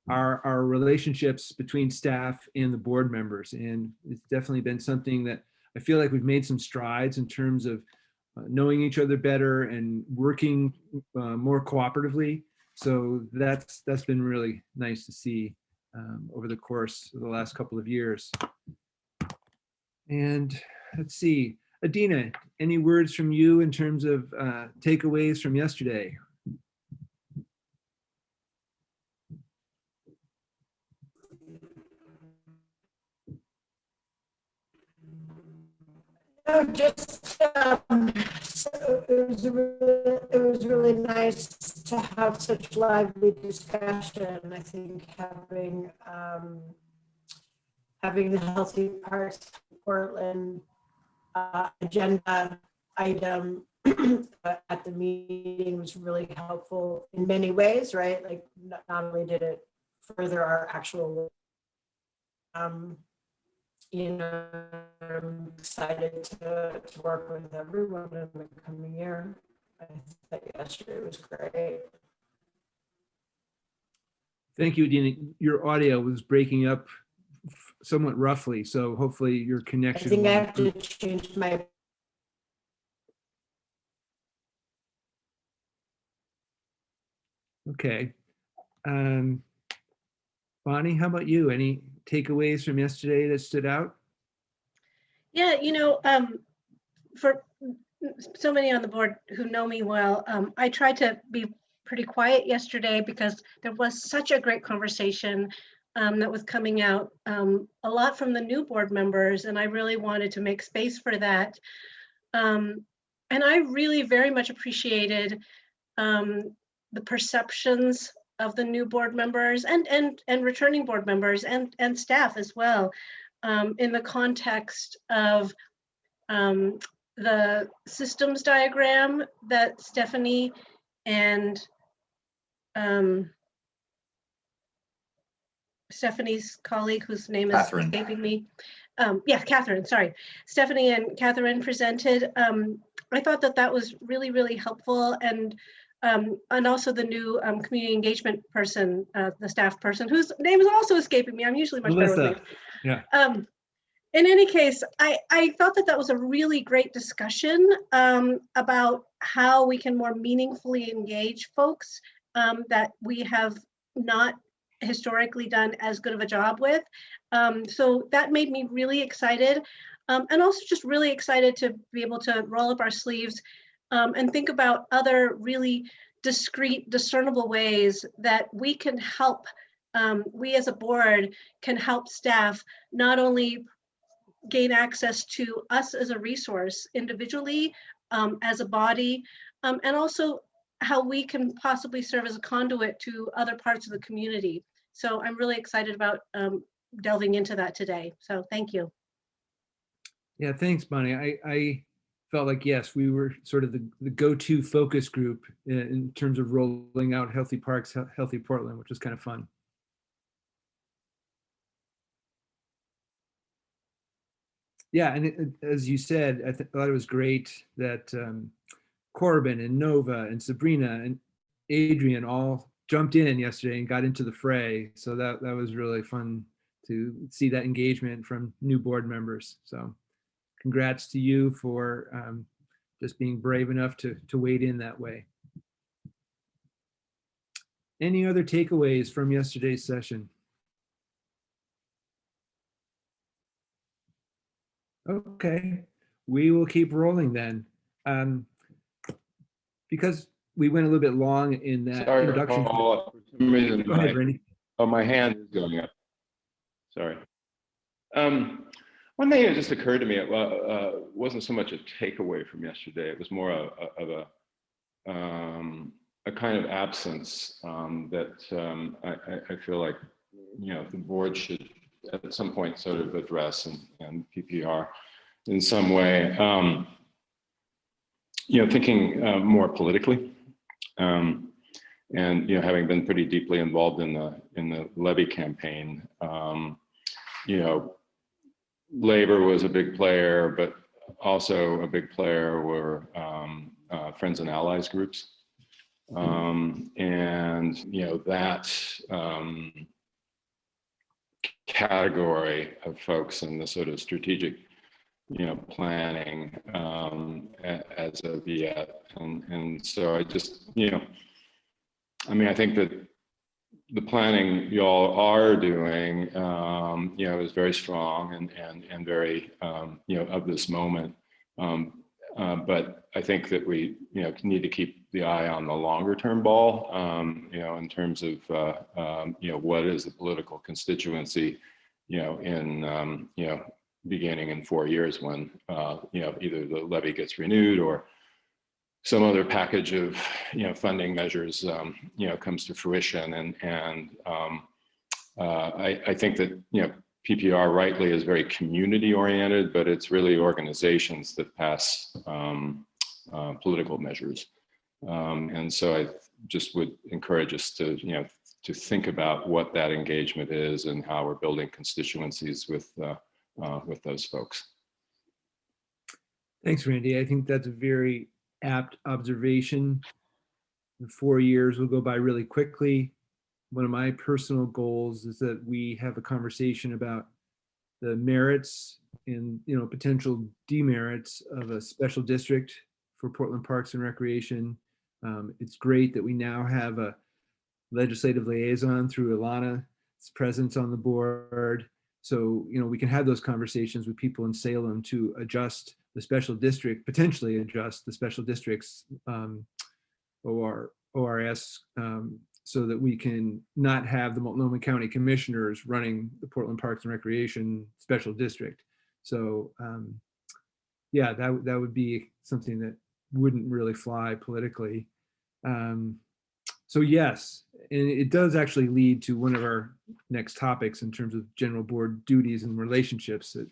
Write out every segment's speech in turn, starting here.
our, our relationships between staff and the board members. And it's definitely been something that I feel like we've made some strides in terms of knowing each other better and working more cooperatively. So that's been really nice to see over the course of the last couple of years. And let's see, Adina, any words from you in terms of takeaways from yesterday? No, just so it was really nice to have such lively discussion. I think having the Healthy Parks Portland agenda item at the meeting was really helpful in many ways, right? Like not only did it further our actual you know, I'm excited to work with everyone in the coming year. I thought yesterday was great. Thank you, Adina. Your audio was breaking up somewhat roughly, so hopefully your connection. I think I have to change my. Okay. Bonnie, how about you? Any takeaways from yesterday that stood out? Yeah, you know, for so many on the board who know me well, I tried to be pretty quiet yesterday because there was such a great conversation that was coming out, a lot from the new board members, and I really wanted to make space for that. And I really very much appreciated the perceptions of the new board members and returning board members and staff as well, in the context of the systems diagram that Stephanie and Stephanie's colleague, whose name is escaping me. Yeah, Catherine, sorry. Stephanie and Catherine presented. I thought that was really, really helpful. And also the new community engagement person, the staff person, whose name is also escaping me. I'm usually much better with names. Yeah. In any case, I thought that was a really great discussion about how we can more meaningfully engage folks that we have not historically done as good of a job with. So that made me really excited, and also just really excited to be able to roll up our sleeves and think about other really discrete, discernible ways that we can help, we as a board can help staff not only gain access to us as a resource individually, as a body, and also how we can possibly serve as a conduit to other parts of the community. So I'm really excited about delving into that today. So thank you. Yeah, thanks, Bonnie. I felt like, yes, we were sort of the go-to focus group in terms of rolling out Healthy Parks, Healthy Portland, which was kind of fun. Yeah, and as you said, I thought it was great that Corbin and Nova and Sabrina and Adrian all jumped in yesterday and got into the fray. So that was really fun to see that engagement from new board members. So congrats to you for just being brave enough to wade in that way. Any other takeaways from yesterday's session? Okay, we will keep rolling then. Because we went a little bit long in that introduction. Paul, for some reason, Go ahead, Randy. my hand is going up. Sorry. One thing that just occurred to me, it wasn't so much a takeaway from yesterday. It was more of a kind of absence that I feel like, you know, the board should at some point sort of address and PPR in some way. You know, thinking more politically, and you know, having been pretty deeply involved in the levy campaign, you know, labor was a big player, but also a big player were friends and allies groups. And, you know, that category of folks in the sort of strategic, you know, planning as of yet. And so I just, you know, I mean, I think that the planning y'all are doing, you know, is very strong and very, you know, of this moment. But I think that we, you know, need to keep the eye on the longer term ball, you know, in terms of, you know, what is the political constituency, you know, in, you know, beginning in 4 years when, you know, either the levy gets renewed or some other package of, you know, funding measures, you know, comes to fruition. And I think that, you know, PPR rightly is very community oriented, but it's really organizations that pass political measures. And so I just would encourage us to, you know, to think about what that engagement is and how we're building constituencies with those folks. Thanks, Randy. I think that's a very apt observation. The 4 years will go by really quickly. One of my personal goals is that we have a conversation about the merits and, you know, potential demerits of a special district for Portland Parks and Recreation. It's great that we now have a legislative liaison through Ilana's presence on the board. So, you know, we can have those conversations with people in Salem to adjust the special district, potentially adjust the special district's ORS so that we can not have the Multnomah County Commissioners running the Portland Parks and Recreation Special District. So yeah, that would be something that wouldn't really fly politically. So yes, and it does actually lead to one of our next topics in terms of general board duties and relationships. That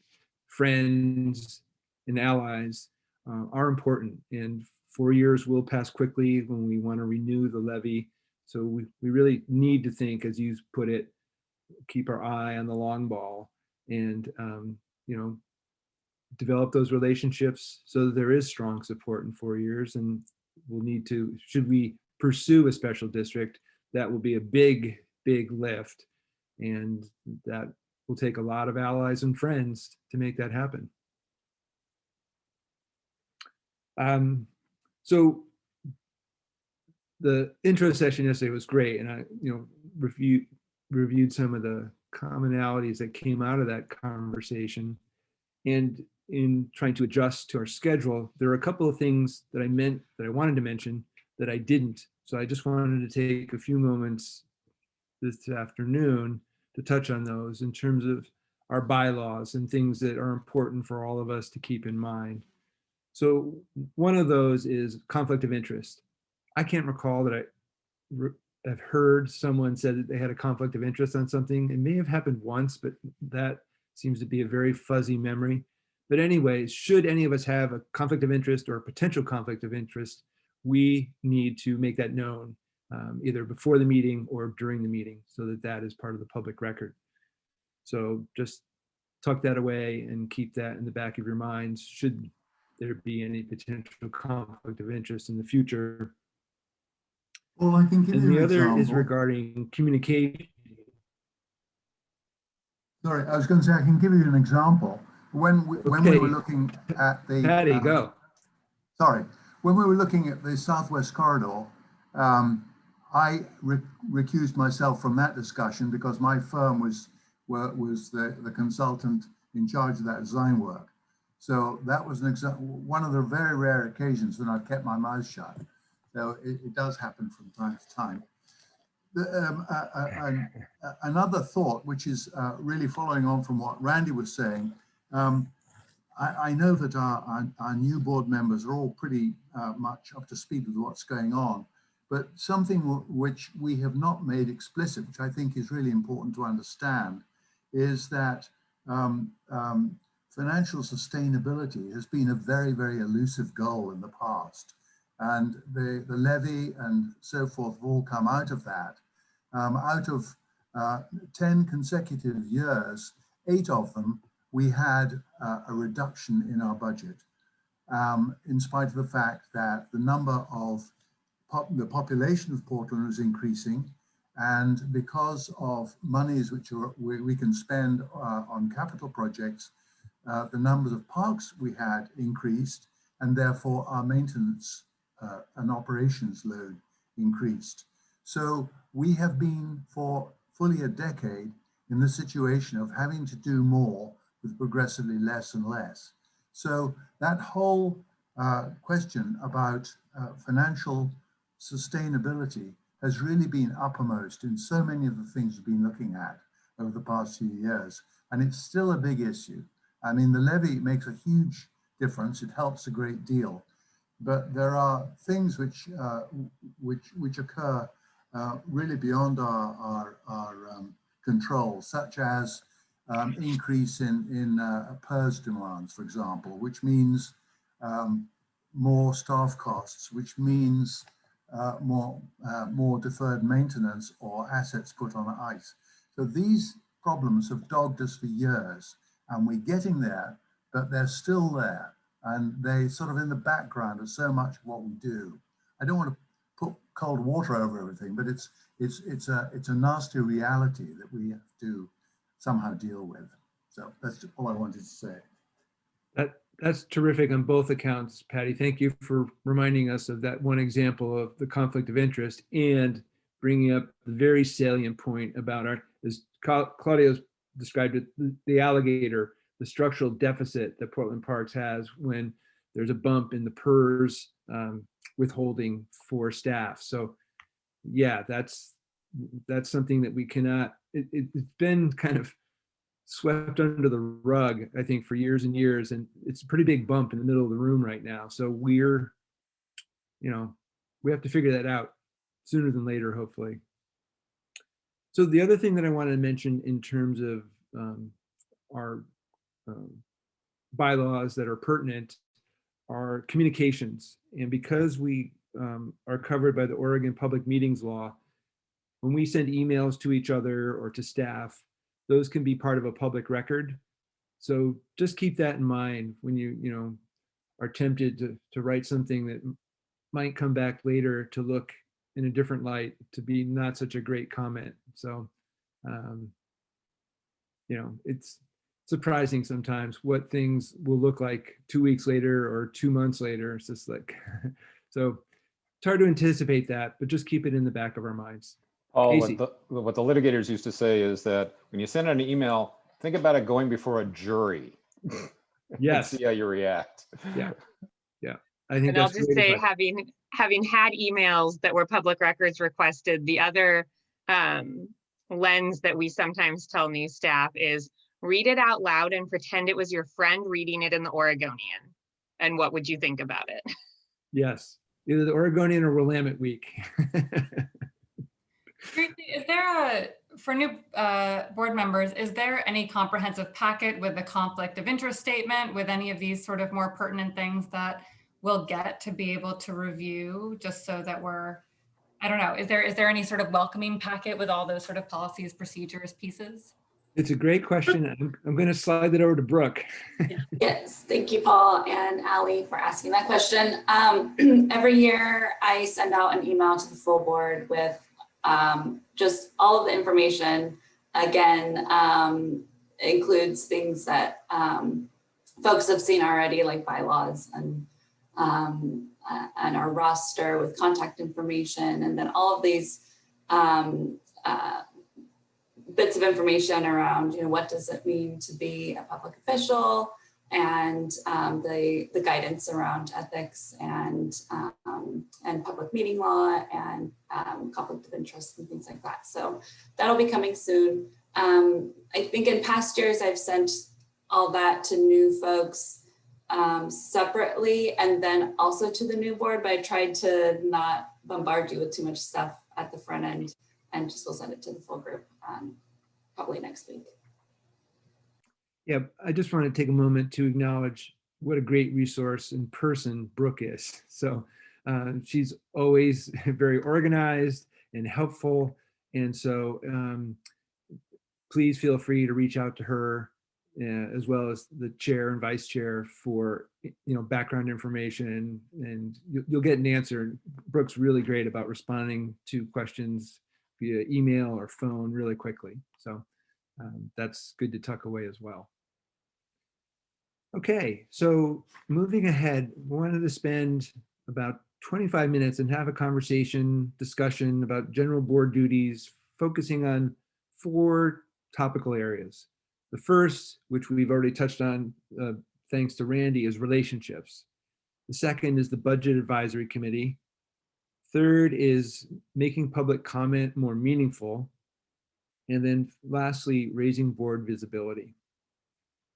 friends and allies are important, and 4 years will pass quickly when we want to renew the levy. So we really need to think, as you put it, keep our eye on the long ball and, you know, develop those relationships so that there is strong support in 4 years. And we'll need to, should we pursue a special district, that will be a big, big lift. And that will take a lot of allies and friends to make that happen. So the intro session yesterday was great, and I, you know, reviewed some of the commonalities that came out of that conversation. And in trying to adjust to our schedule, there are a couple of things that I wanted to mention that I didn't. So I just wanted to take a few moments this afternoon to touch on those in terms of our bylaws and things that are important for all of us to keep in mind. So one of those is conflict of interest. I can't recall that I've heard someone said that they had a conflict of interest on something. It may have happened once, but that seems to be a very fuzzy memory. But anyways, should any of us have a conflict of interest or a potential conflict of interest, we need to make that known either before the meeting or during the meeting so that that is part of the public record. So just tuck that away and keep that in the back of your minds should there be any potential conflict of interest in the future. Well, I can give you an the other example. is regarding communication. Sorry, I was going to say I can give you an example. When we were looking at the Patty, go. Sorry, when we were looking at the Southwest Corridor, I recused myself from that discussion because my firm was the consultant in charge of that design work. So that was one of the very rare occasions when I've kept my mouth shut. So it does happen from time to time. Another thought, which is really following on from what Randy was saying, I know that our new board members are all pretty much up to speed with what's going on, but something which we have not made explicit, which I think is really important to understand, is that financial sustainability has been a very, very elusive goal in the past. And the levy and so forth have all come out of that. Out of 10 consecutive years, 8 of them, we had a reduction in our budget, in spite of the fact that the number of the population of Portland was increasing, and because of monies which we can spend on capital projects, the numbers of parks we had increased, and therefore our maintenance and operations load increased. So we have been for fully a decade in the situation of having to do more with progressively less and less. So that whole question about financial sustainability has really been uppermost in so many of the things we've been looking at over the past few years, and it's still a big issue. I mean, the levy makes a huge difference. It helps a great deal, but there are things which occur really beyond our control, such as increase in PERS demands, for example, which means more staff costs, which means more deferred maintenance or assets put on ice. So these problems have dogged us for years, and we're getting there, but they're still there, and they sort of in the background of so much of what we do. I don't want to put cold water over everything, but it's a nasty reality that we have to somehow deal with. So that's all I wanted to say. That's terrific on both accounts, Patty. Thank you for reminding us of that one example of the conflict of interest and bringing up the very salient point about as Claudio described it, the alligator, the structural deficit that Portland Parks has when there's a bump in the PERS withholding for staff. So yeah, that's something that we cannot, it's been kind of swept under the rug, I think, for years and years, and it's a pretty big bump in the middle of the room right now. So we have to figure that out sooner than later, hopefully. So the other thing that I wanted to mention in terms of our bylaws that are pertinent are communications. And because we are covered by the Oregon Public Meetings Law, when we send emails to each other or to staff, those can be part of a public record. So just keep that in mind when you are tempted to write something that might come back later to look in a different light, to be not such a great comment. So, it's surprising sometimes what things will look like 2 weeks later or 2 months later. It's just like, so it's hard to anticipate that, but just keep it in the back of our minds. Paul, what the litigators used to say is that when you send an email, think about it going before a jury. Yes. And see how you react. Yeah. I think and I'll that's just say, having had emails that were public records requested, the other lens that we sometimes tell new staff is read it out loud and pretend it was your friend reading it in the Oregonian. And what would you think about it? Yes, either the Oregonian or Willamette Week. Is there for new board members, is there any comprehensive packet with a conflict of interest statement with any of these sort of more pertinent things that we'll get to be able to review, just so that I don't know, is there any sort of welcoming packet with all those sort of policies, procedures, pieces? It's a great question. I'm going to slide it over to Brooke. Yes, thank you, Paul and Allie, for asking that question. Every year I send out an email to the full board with just all of the information. Again, includes things that folks have seen already, like bylaws and our roster with contact information, and then all of these bits of information around, what does it mean to be a public official, and the guidance around ethics and public meeting law and conflict of interest and things like that. So that'll be coming soon. I think in past years I've sent all that to new folks separately, and then also to the new board, but I tried to not bombard you with too much stuff at the front end, and just will send it to the full group probably next week. Yeah, I just want to take a moment to acknowledge what a great resource in person Brooke is. So she's always very organized and helpful. And so please feel free to reach out to her as well as the chair and vice chair for, background information, and you'll get an answer. Brooke's really great about responding to questions via email or phone really quickly. So that's good to tuck away as well. Okay, so moving ahead, we wanted to spend about 25 minutes and have a discussion about general board duties, focusing on 4 topical areas. The first, which we've already touched on, thanks to Randy, is relationships. The second is the Budget Advisory Committee. Third is making public comment more meaningful. And then lastly, raising board visibility.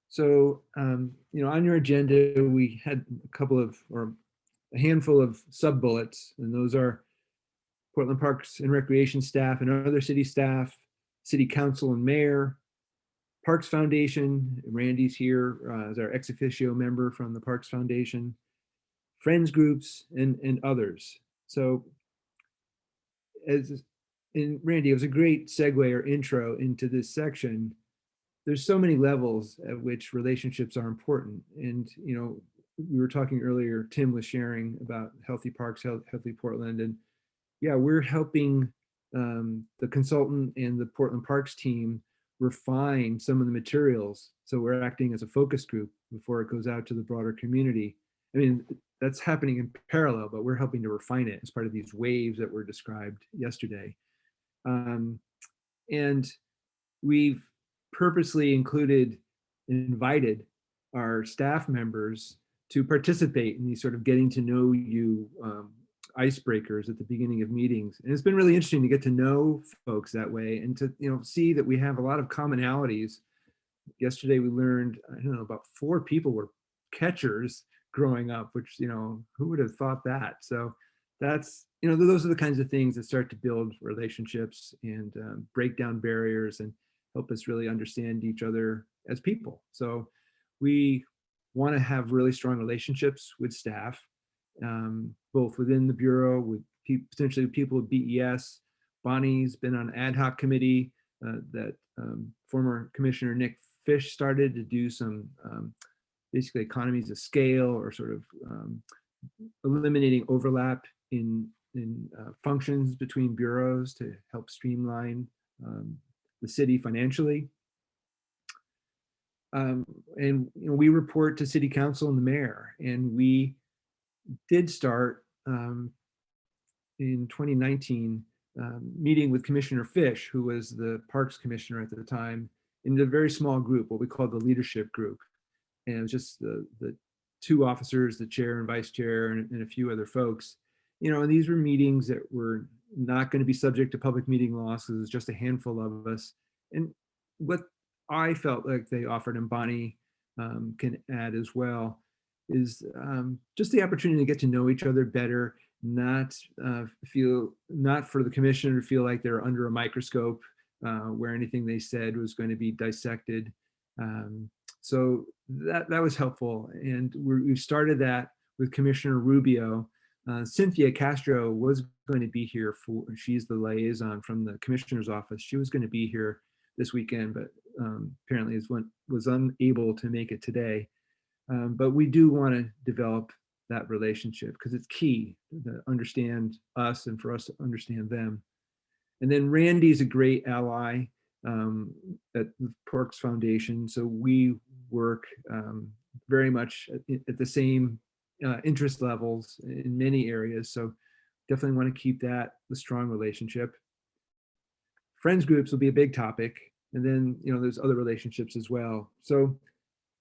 So, on your agenda, we had a handful of sub-bullets, and those are Portland Parks and Recreation staff and other city staff, city council and mayor, Parks Foundation, Randy's here as our ex officio member from the Parks Foundation, friends groups, and others. So, Randy, it was a great segue or intro into this section. There's so many levels at which relationships are important. And, we were talking earlier, Tim was sharing about Healthy Parks, Healthy Portland. And yeah, we're helping the consultant and the Portland Parks team refine some of the materials. So we're acting as a focus group before it goes out to the broader community. I mean, that's happening in parallel, but we're helping to refine it as part of these waves that were described yesterday. And we've purposely invited our staff members to participate in these sort of getting to know you icebreakers at the beginning of meetings. And it's been really interesting to get to know folks that way and to see that we have a lot of commonalities. Yesterday we learned, I don't know, about 4 people were catchers growing up, which, who would have thought that? So that's, those are the kinds of things that start to build relationships and break down barriers and help us really understand each other as people. So we want to have really strong relationships with staff, both within the Bureau, with potentially people with BES. Bonnie's been on ad hoc committee that former Commissioner Nick Fish started to do some basically economies of scale, or sort of eliminating overlap in functions between bureaus to help streamline the city financially. And we report to City Council and the mayor, and we did start in 2019 meeting with Commissioner Fish, who was the Parks Commissioner at the time, in a very small group, what we call the leadership group. And it was just the 2 officers, the chair and vice chair, and a few other folks. And these were meetings that were not going to be subject to public meeting laws, because it was just a handful of us. And what I felt like they offered, and Bonnie can add as well, is just the opportunity to get to know each other better, not for the commissioner to feel like they're under a microscope where anything they said was going to be dissected. So that was helpful. And we started that with Commissioner Rubio. Cynthia Castro was going to be here she's the liaison from the commissioner's office. She was going to be here this weekend, but apparently was unable to make it today. But we do want to develop that relationship, because it's key to understand us and for us to understand them. And then Randy's a great ally at the Parks Foundation. So we work very much at the same interest levels in many areas. So definitely want to keep the strong relationship. Friends groups will be a big topic. And then, there's other relationships as well. So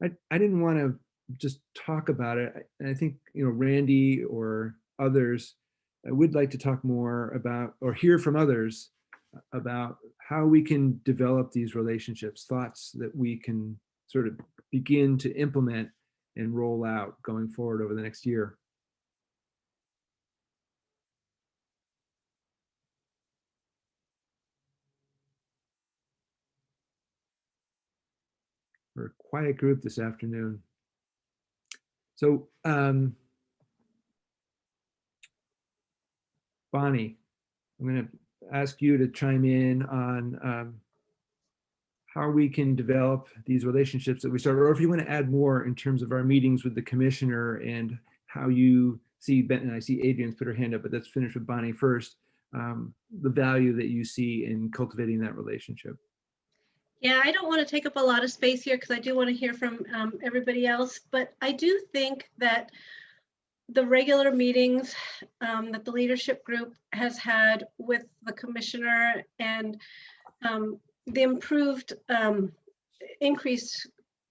I didn't want to just talk about it. I think, Randy or others would like to talk more about, or hear from others about, how we can develop these relationships, thoughts that we can sort of begin to implement and roll out going forward over the next year. We're a quiet group this afternoon. So, Bonnie, I'm going to ask you to chime in on how we can develop these relationships that we started, or if you want to add more in terms of our meetings with the commissioner and how you see, and I see Adrian's put her hand up, but let's finish with Bonnie first, the value that you see in cultivating that relationship. Yeah, I don't want to take up a lot of space here because I do want to hear from everybody else, but I do think that the regular meetings that the leadership group has had with the commissioner and the improved increased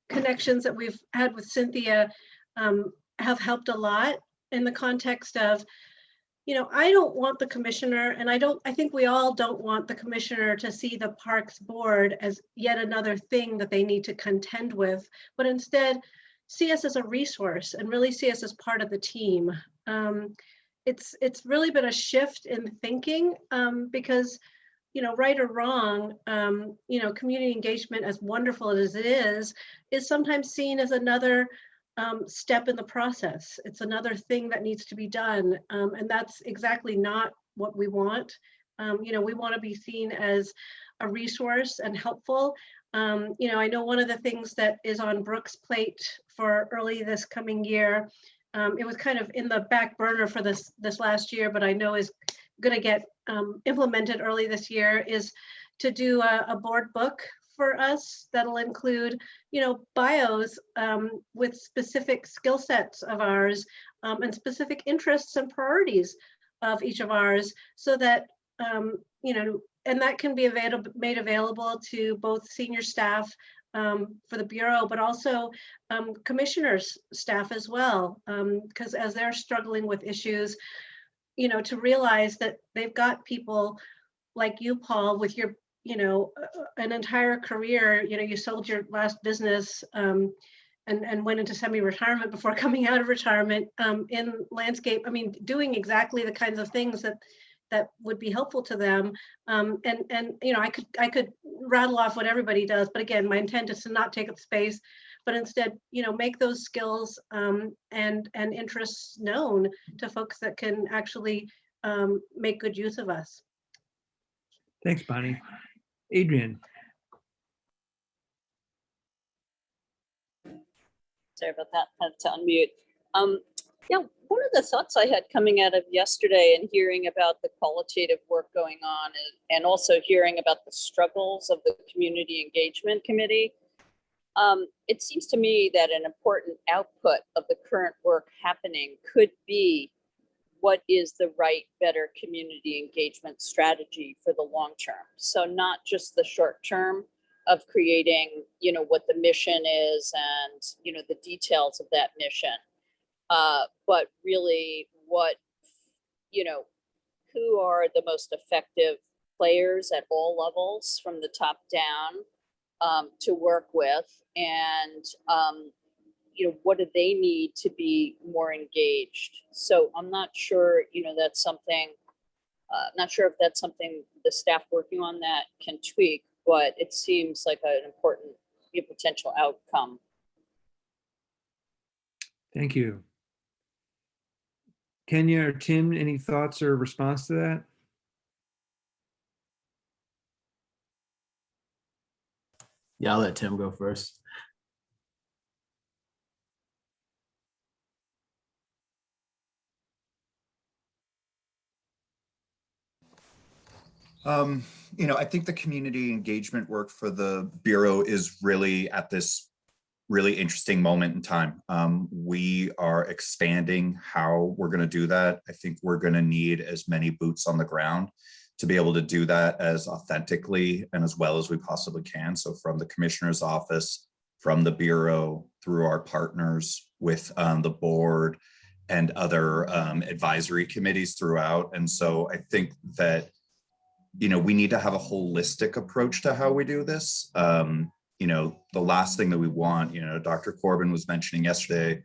connections that we've had with Cynthia have helped a lot in the context of, you know, I don't want the commissioner, and I think we all don't want the commissioner to see the Parks Board as yet another thing that they need to contend with, but instead see us as a resource and really see us as part of the team. It's really been a shift in thinking because, you know, right or wrong, you know, community engagement, as wonderful as it is sometimes seen as another step in the process. It's another thing that needs to be done. And that's exactly not what we want. You know, we want to be seen as a resource and helpful. You know, I know one of the things that is on Brooke's plate for early this coming year, it was kind of in the back burner for this last year, but I know is going to get implemented early this year, is to do a board book for us that'll include, you know, bios with specific skill sets of ours and specific interests and priorities of each of ours, so that, you know, and that can be made available to both senior staff for the Bureau, but also commissioners' staff as well, because as they're struggling with issues, you know, to realize that they've got people like you, Paul, with your, you know, an entire career, you know, you sold your last business and went into semi-retirement before coming out of retirement in landscape. I mean, doing exactly the kinds of things that would be helpful to them. And you know, I could rattle off what everybody does, but again, my intent is to not take up space, but instead, you know, make those skills and interests known to folks that can actually make good use of us. Thanks, Bonnie. Adrian. Sorry about that, I had to unmute. Yeah, one of the thoughts I had coming out of yesterday and hearing about the qualitative work going on and also hearing about the struggles of the Community Engagement Committee, it seems to me that an important output of the current work happening could be what is the right, better community engagement strategy for the long term. So not just the short term of creating, you know, what the mission is and, you know, the details of that mission, but really what, you know, who are the most effective players at all levels from the top down to work with, and you know, what do they need to be more engaged? So I'm not sure, you know, that's something, not sure if that's something the staff working on that can tweak, but it seems like an important, you know, potential outcome. Thank you. Kenya or Tim, any thoughts or response to that? Yeah, I'll let Tim go first. You know, I think the community engagement work for the Bureau is really at this really interesting moment in time. We are expanding how we're going to do that. I think we're going to need as many boots on the ground to be able to do that as authentically and as well as we possibly can. So from the Commissioner's office, from the Bureau, through our partners with the board and other advisory committees throughout. And so I think that, you know, we need to have a holistic approach to how we do this. You know, the last thing that we want, you know, Dr. Corbin was mentioning yesterday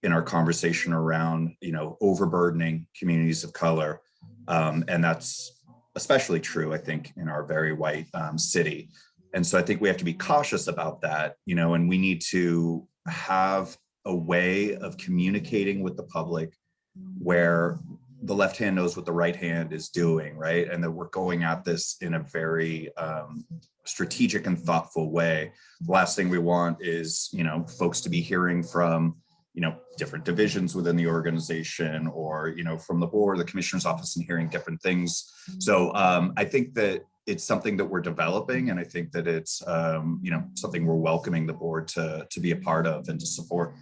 in our conversation around, you know, overburdening communities of color. And that's especially true, I think, in our very white city. And so I think we have to be cautious about that, you know, and we need to have a way of communicating with the public where the left hand knows what the right hand is doing, right? And that we're going at this in a very strategic and thoughtful way. The last thing we want is, folks to be hearing from, different divisions within the organization, or, from the board, the commissioner's office, and hearing different things. So I think that it's something that we're developing, and I think that it's, something we're welcoming the board to be a part of and to support.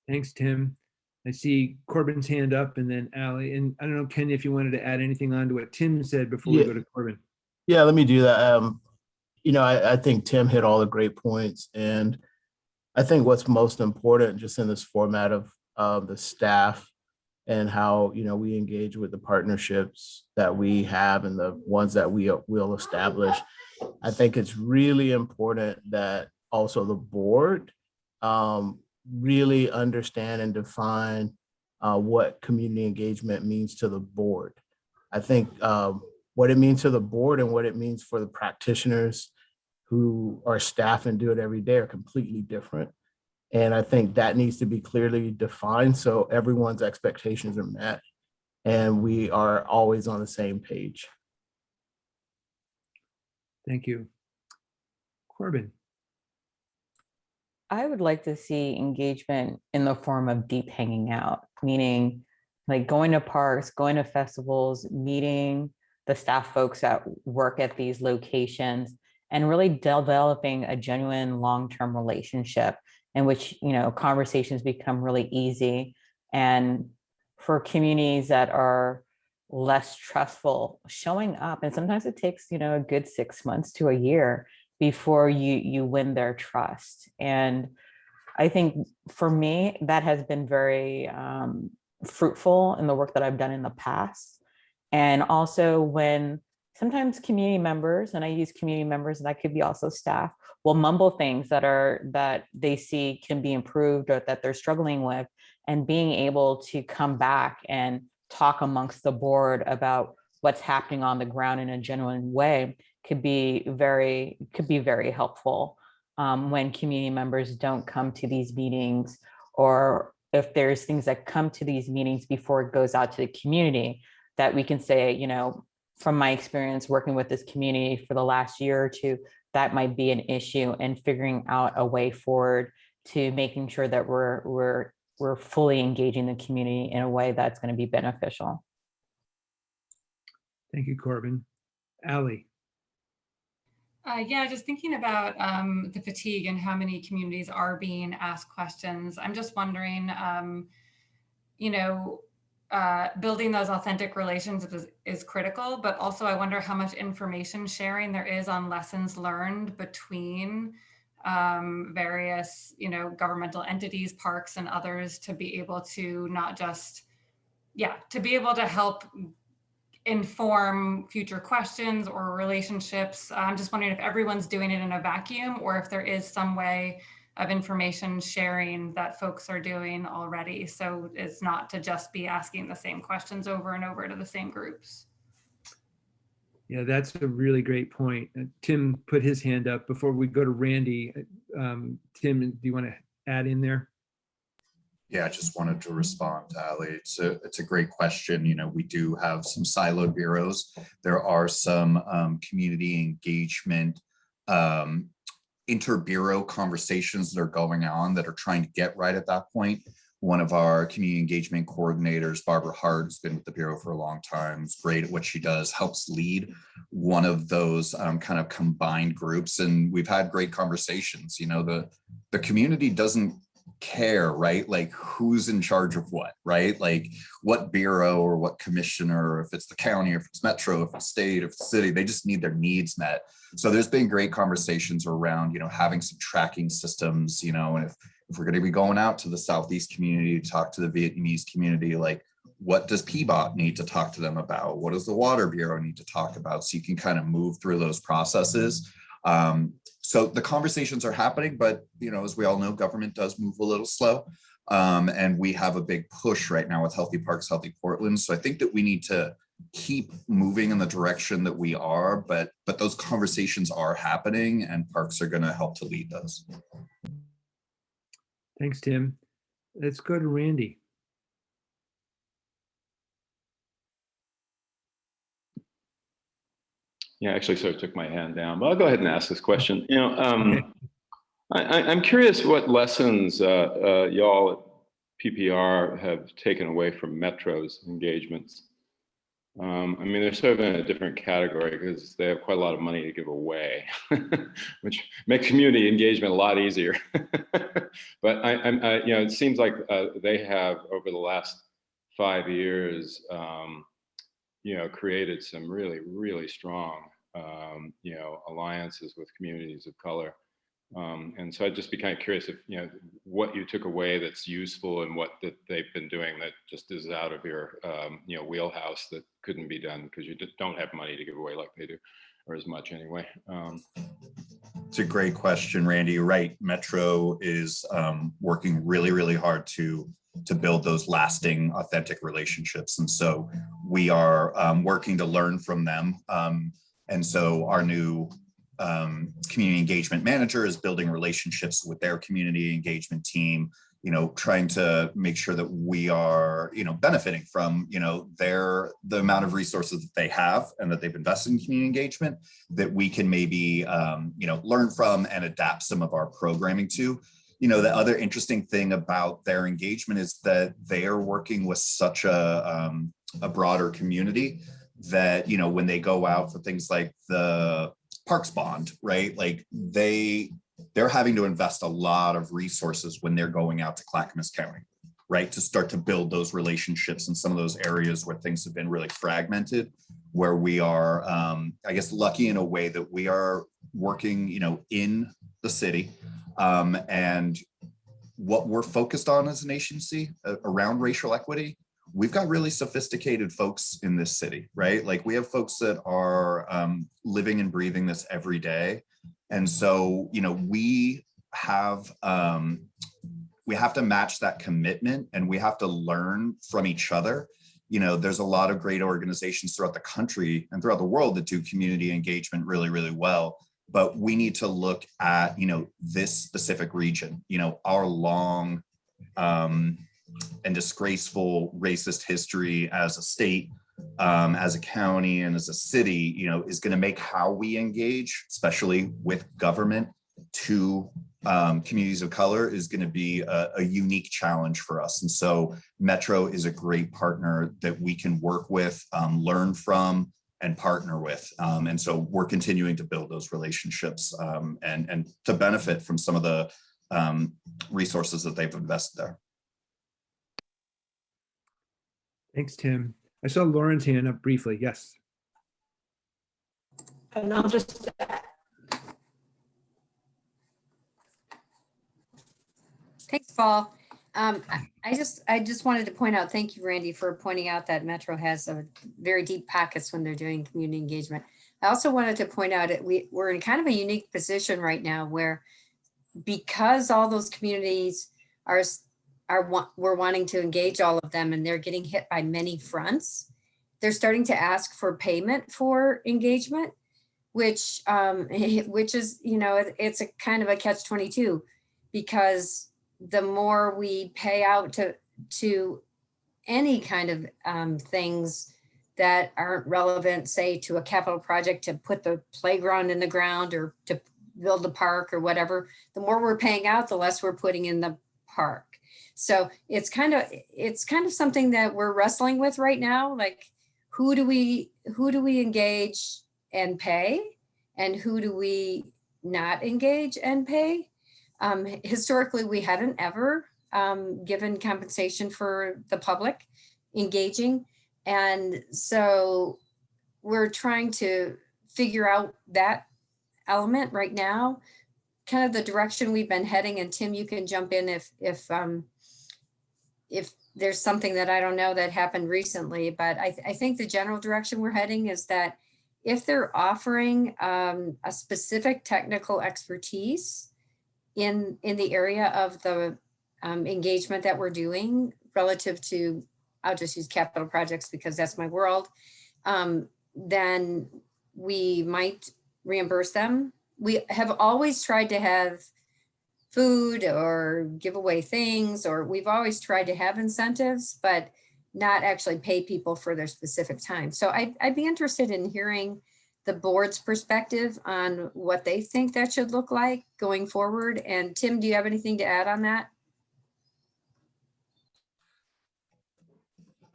Thanks, Tim. I see Corbin's hand up, and then Allie. And I don't know, Ken, if you wanted to add anything on to what Tim said before we go to Corbin. Yeah, let me do that. I think Tim hit all the great points. And I think what's most important just in this format of the staff and how, we engage with the partnerships that we have and the ones that we will establish. I think it's really important that also the board really understand and define what community engagement means to the board. I think what it means to the board and what it means for the practitioners who are staff and do it every day are completely different. And I think that needs to be clearly defined so everyone's expectations are met and we are always on the same page. Thank you. Corbin. I would like to see engagement in the form of deep hanging out, meaning like going to parks, going to festivals, meeting the staff folks that work at these locations, and really developing a genuine long-term relationship in which, conversations become really easy. And for communities that are less trustful, showing up, and sometimes it takes, a good 6 months to a year before you win their trust. And I think for me, that has been very fruitful in the work that I've done in the past. And also when sometimes community members, and I use community members, and that could be also staff, will mumble things that they see can be improved or that they're struggling with, and being able to come back and talk amongst the board about what's happening on the ground in a genuine way could be very helpful when community members don't come to these meetings, or if there's things that come to these meetings before it goes out to the community, that we can say, from my experience working with this community for the last year or two, that might be an issue, and figuring out a way forward to making sure that we're fully engaging the community in a way that's going to be beneficial. Thank you, Corbin. Allie. Yeah, just thinking about the fatigue and how many communities are being asked questions. I'm just wondering, building those authentic relations is critical, but also I wonder how much information sharing there is on lessons learned between various, governmental entities, parks, and others, to be able to not just, to be able to help inform future questions or relationships. I'm just wondering if everyone's doing it in a vacuum, or if there is some way of information sharing that folks are doing already. So it's not to just be asking the same questions over and over to the same groups. Yeah, that's a really great point. Tim put his hand up. Before we go to Randy, Tim, do you want to add in there? Yeah, I just wanted to respond to Ali. It's a great question. We do have some siloed bureaus. There are some community engagement inter-bureau conversations that are going on that are trying to get right at that point. One of our community engagement coordinators, Barbara Hart, has been with the Bureau for a long time. Is great at what she does, helps lead one of those kind of combined groups. And we've had great conversations. The community doesn't care, right? Like who's in charge of what, right? Like what bureau or what commissioner, if it's the county, if it's metro, if it's state, if it's city, they just need their needs met. So there's been great conversations around, having some tracking systems, and if we're going to be going out to the Southeast community to talk to the Vietnamese community, like what does PBOT need to talk to them about? What does the Water Bureau need to talk about? So you can kind of move through those processes. So the conversations are happening, but, as we all know, government does move a little slow. And we have a big push right now with Healthy Parks, Healthy Portland. So I think that we need to keep moving in the direction that we are, but those conversations are happening, and parks are going to help to lead those. Thanks, Tim. Let's go to Randy. Yeah, actually sort of took my hand down, but I'll go ahead and ask this question. You know, I'm curious what lessons y'all at PPR have taken away from Metro's engagements. I mean, they're sort of in a different category because they have quite a lot of money to give away, which makes community engagement a lot easier. But you know, it seems like they have over the last 5 years, you know, created some really, really strong, you know, alliances with communities of color. And so I'd just be kind of curious if, you know, what you took away that's useful and what that they've been doing that just is out of your, you know, wheelhouse that couldn't be done because you don't have money to give away like they do, or as much anyway. It's a great question, Randy. You're right. Metro is working really, really hard to build those lasting, authentic relationships. And so we are working to learn from them. And so our new community engagement manager is building relationships with their community engagement team, you know, trying to make sure that we are, you know, benefiting from, you know, the amount of resources that they have and that they've invested in community engagement that we can maybe, you know, learn from and adapt some of our programming to. You know, the other interesting thing about their engagement is that they are working with such a broader community that, you know, when they go out for things like the Parks Bond, right? Like they're having to invest a lot of resources when they're going out to Clackamas County, right? To start to build those relationships in some of those areas where things have been really fragmented, where we are, I guess, lucky in a way that we are working, you know, in the city. And what we're focused on as an agency around racial equity, we've got really sophisticated folks in this city, right? Like we have folks that are living and breathing this every day. And so, you know, we have to match that commitment and we have to learn from each other. You know, there's a lot of great organizations throughout the country and throughout the world that do community engagement really, really well. But we need to look at, you know, this specific region, you know, our long and disgraceful racist history as a state, as a county, and as a city, you know, is going to make how we engage, especially with government, to communities of color is going to be a unique challenge for us. And so Metro is a great partner that we can work with, learn from, and partner with. And so we're continuing to build those relationships and to benefit from some of the resources that they've invested there. Thanks, Tim. I saw Lauren's hand up briefly. Yes. And I'll just Thanks, Paul. I just wanted to point out, thank you, Randy, for pointing out that Metro has a very deep pockets when they're doing community engagement. I also wanted to point out that we're in kind of a unique position right now where, because all those communities we're wanting to engage all of them and they're getting hit by many fronts, they're starting to ask for payment for engagement, which is, you know, it's a kind of a catch-22, because the more we pay out to any kind of things that aren't relevant, say to a capital project to put the playground in the ground or to build a park or whatever, the more we're paying out, the less we're putting in the park. So it's kind of something that we're wrestling with right now. Like, who do we engage and pay, and who do we not engage and pay? Historically, we haven't ever given compensation for the public engaging. And so we're trying to figure out that element right now, kind of the direction we've been heading. And Tim, you can jump in if there's something that I don't know that happened recently, but I think the general direction we're heading is that if they're offering a specific technical expertise in the area of the engagement that we're doing relative to, I'll just use capital projects because that's my world, then we might reimburse them. We have always tried to have food or give away things, or we've always tried to have incentives, but not actually pay people for their specific time. So I'd be interested in hearing the board's perspective on what they think that should look like going forward. And Tim, do you have anything to add on that?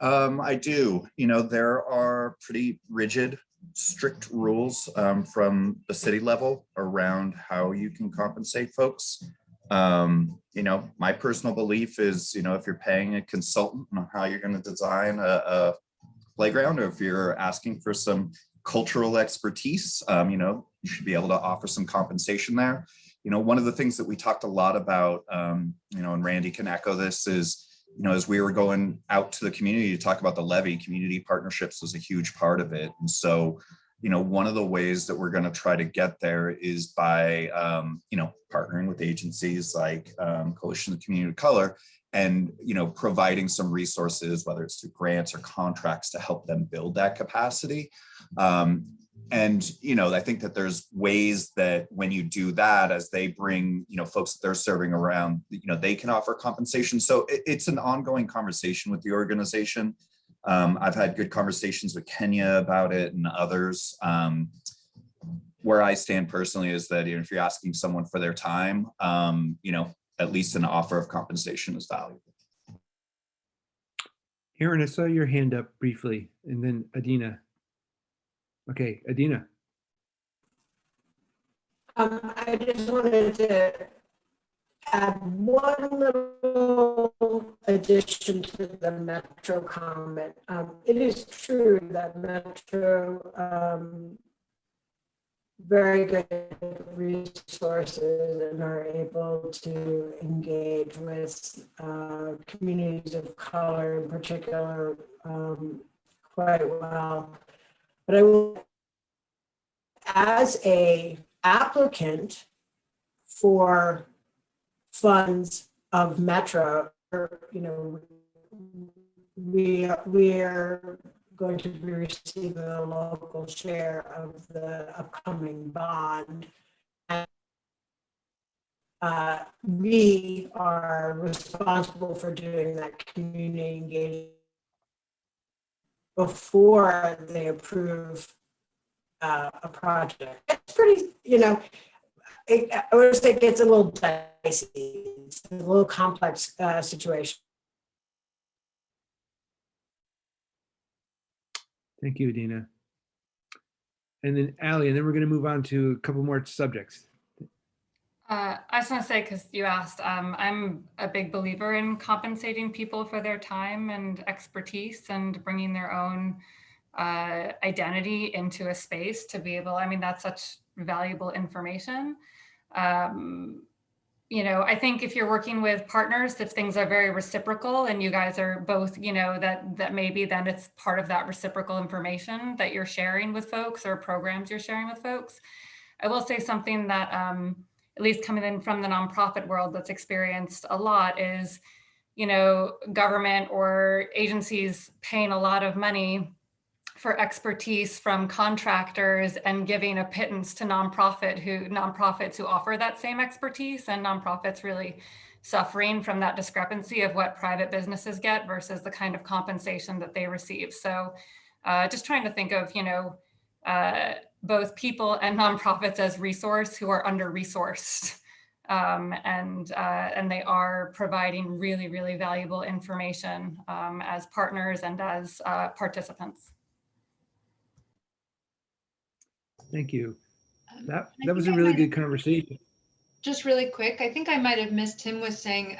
I do. You know, there are pretty rigid, strict rules from the city level around how you can compensate folks. You know, my personal belief is, you know, if you're paying a consultant on how you're going to design a playground, or if you're asking for some cultural expertise, you know, you should be able to offer some compensation there. You know, one of the things that we talked a lot about, you know, and Randy can echo this, is, you know, as we were going out to the community to talk about the levy, community partnerships was a huge part of it. And so, you know, one of the ways that we're going to try to get there is by, you know, partnering with agencies like Coalition of Community of Color, and, you know, providing some resources, whether it's through grants or contracts, to help them build that capacity. And, you know, I think that there's ways that when you do that, as they bring, you know, folks that they're serving around, you know, they can offer compensation. So it's an ongoing conversation with the organization. I've had good conversations with Kenya about it and others. Where I stand personally is that, you know, if you're asking someone for their time, you know, at least an offer of compensation is valuable. Aaron, I saw your hand up briefly, and then Adina. Okay, Adina. I just wanted to add one little addition to the Metro comment. It is true that Metro very good resources and are able to engage with communities of color in particular quite well. But I will, as a applicant for funds of Metro, you know, we are going to be receiving a local share of the upcoming bond. And we are responsible for doing that community engagement before they approve a project. It's pretty, you know, I would say it gets a little dicey. It's a little complex situation. Thank you, Adina. And then Allie, and then we're going to move on to a couple more subjects. I just want to say, because you asked, I'm a big believer in compensating people for their time and expertise and bringing their own identity into a space to be able, I mean, that's such valuable information. You know, I think if you're working with partners, if things are very reciprocal and you guys are both, you know, that maybe then it's part of that reciprocal information that you're sharing with folks or programs you're sharing with folks. I will say something that, at least coming in from the nonprofit world, that's experienced a lot is, you know, government or agencies paying a lot of money for expertise from contractors and giving a pittance to nonprofits who offer that same expertise, and nonprofits really suffering from that discrepancy of what private businesses get versus the kind of compensation that they receive. So just trying to think of, you know, both people and nonprofits as resource who are under-resourced. And they are providing really, really valuable information as partners and as participants. Thank you. That was a really good conversation. Just really quick, I think I might have missed Tim was saying,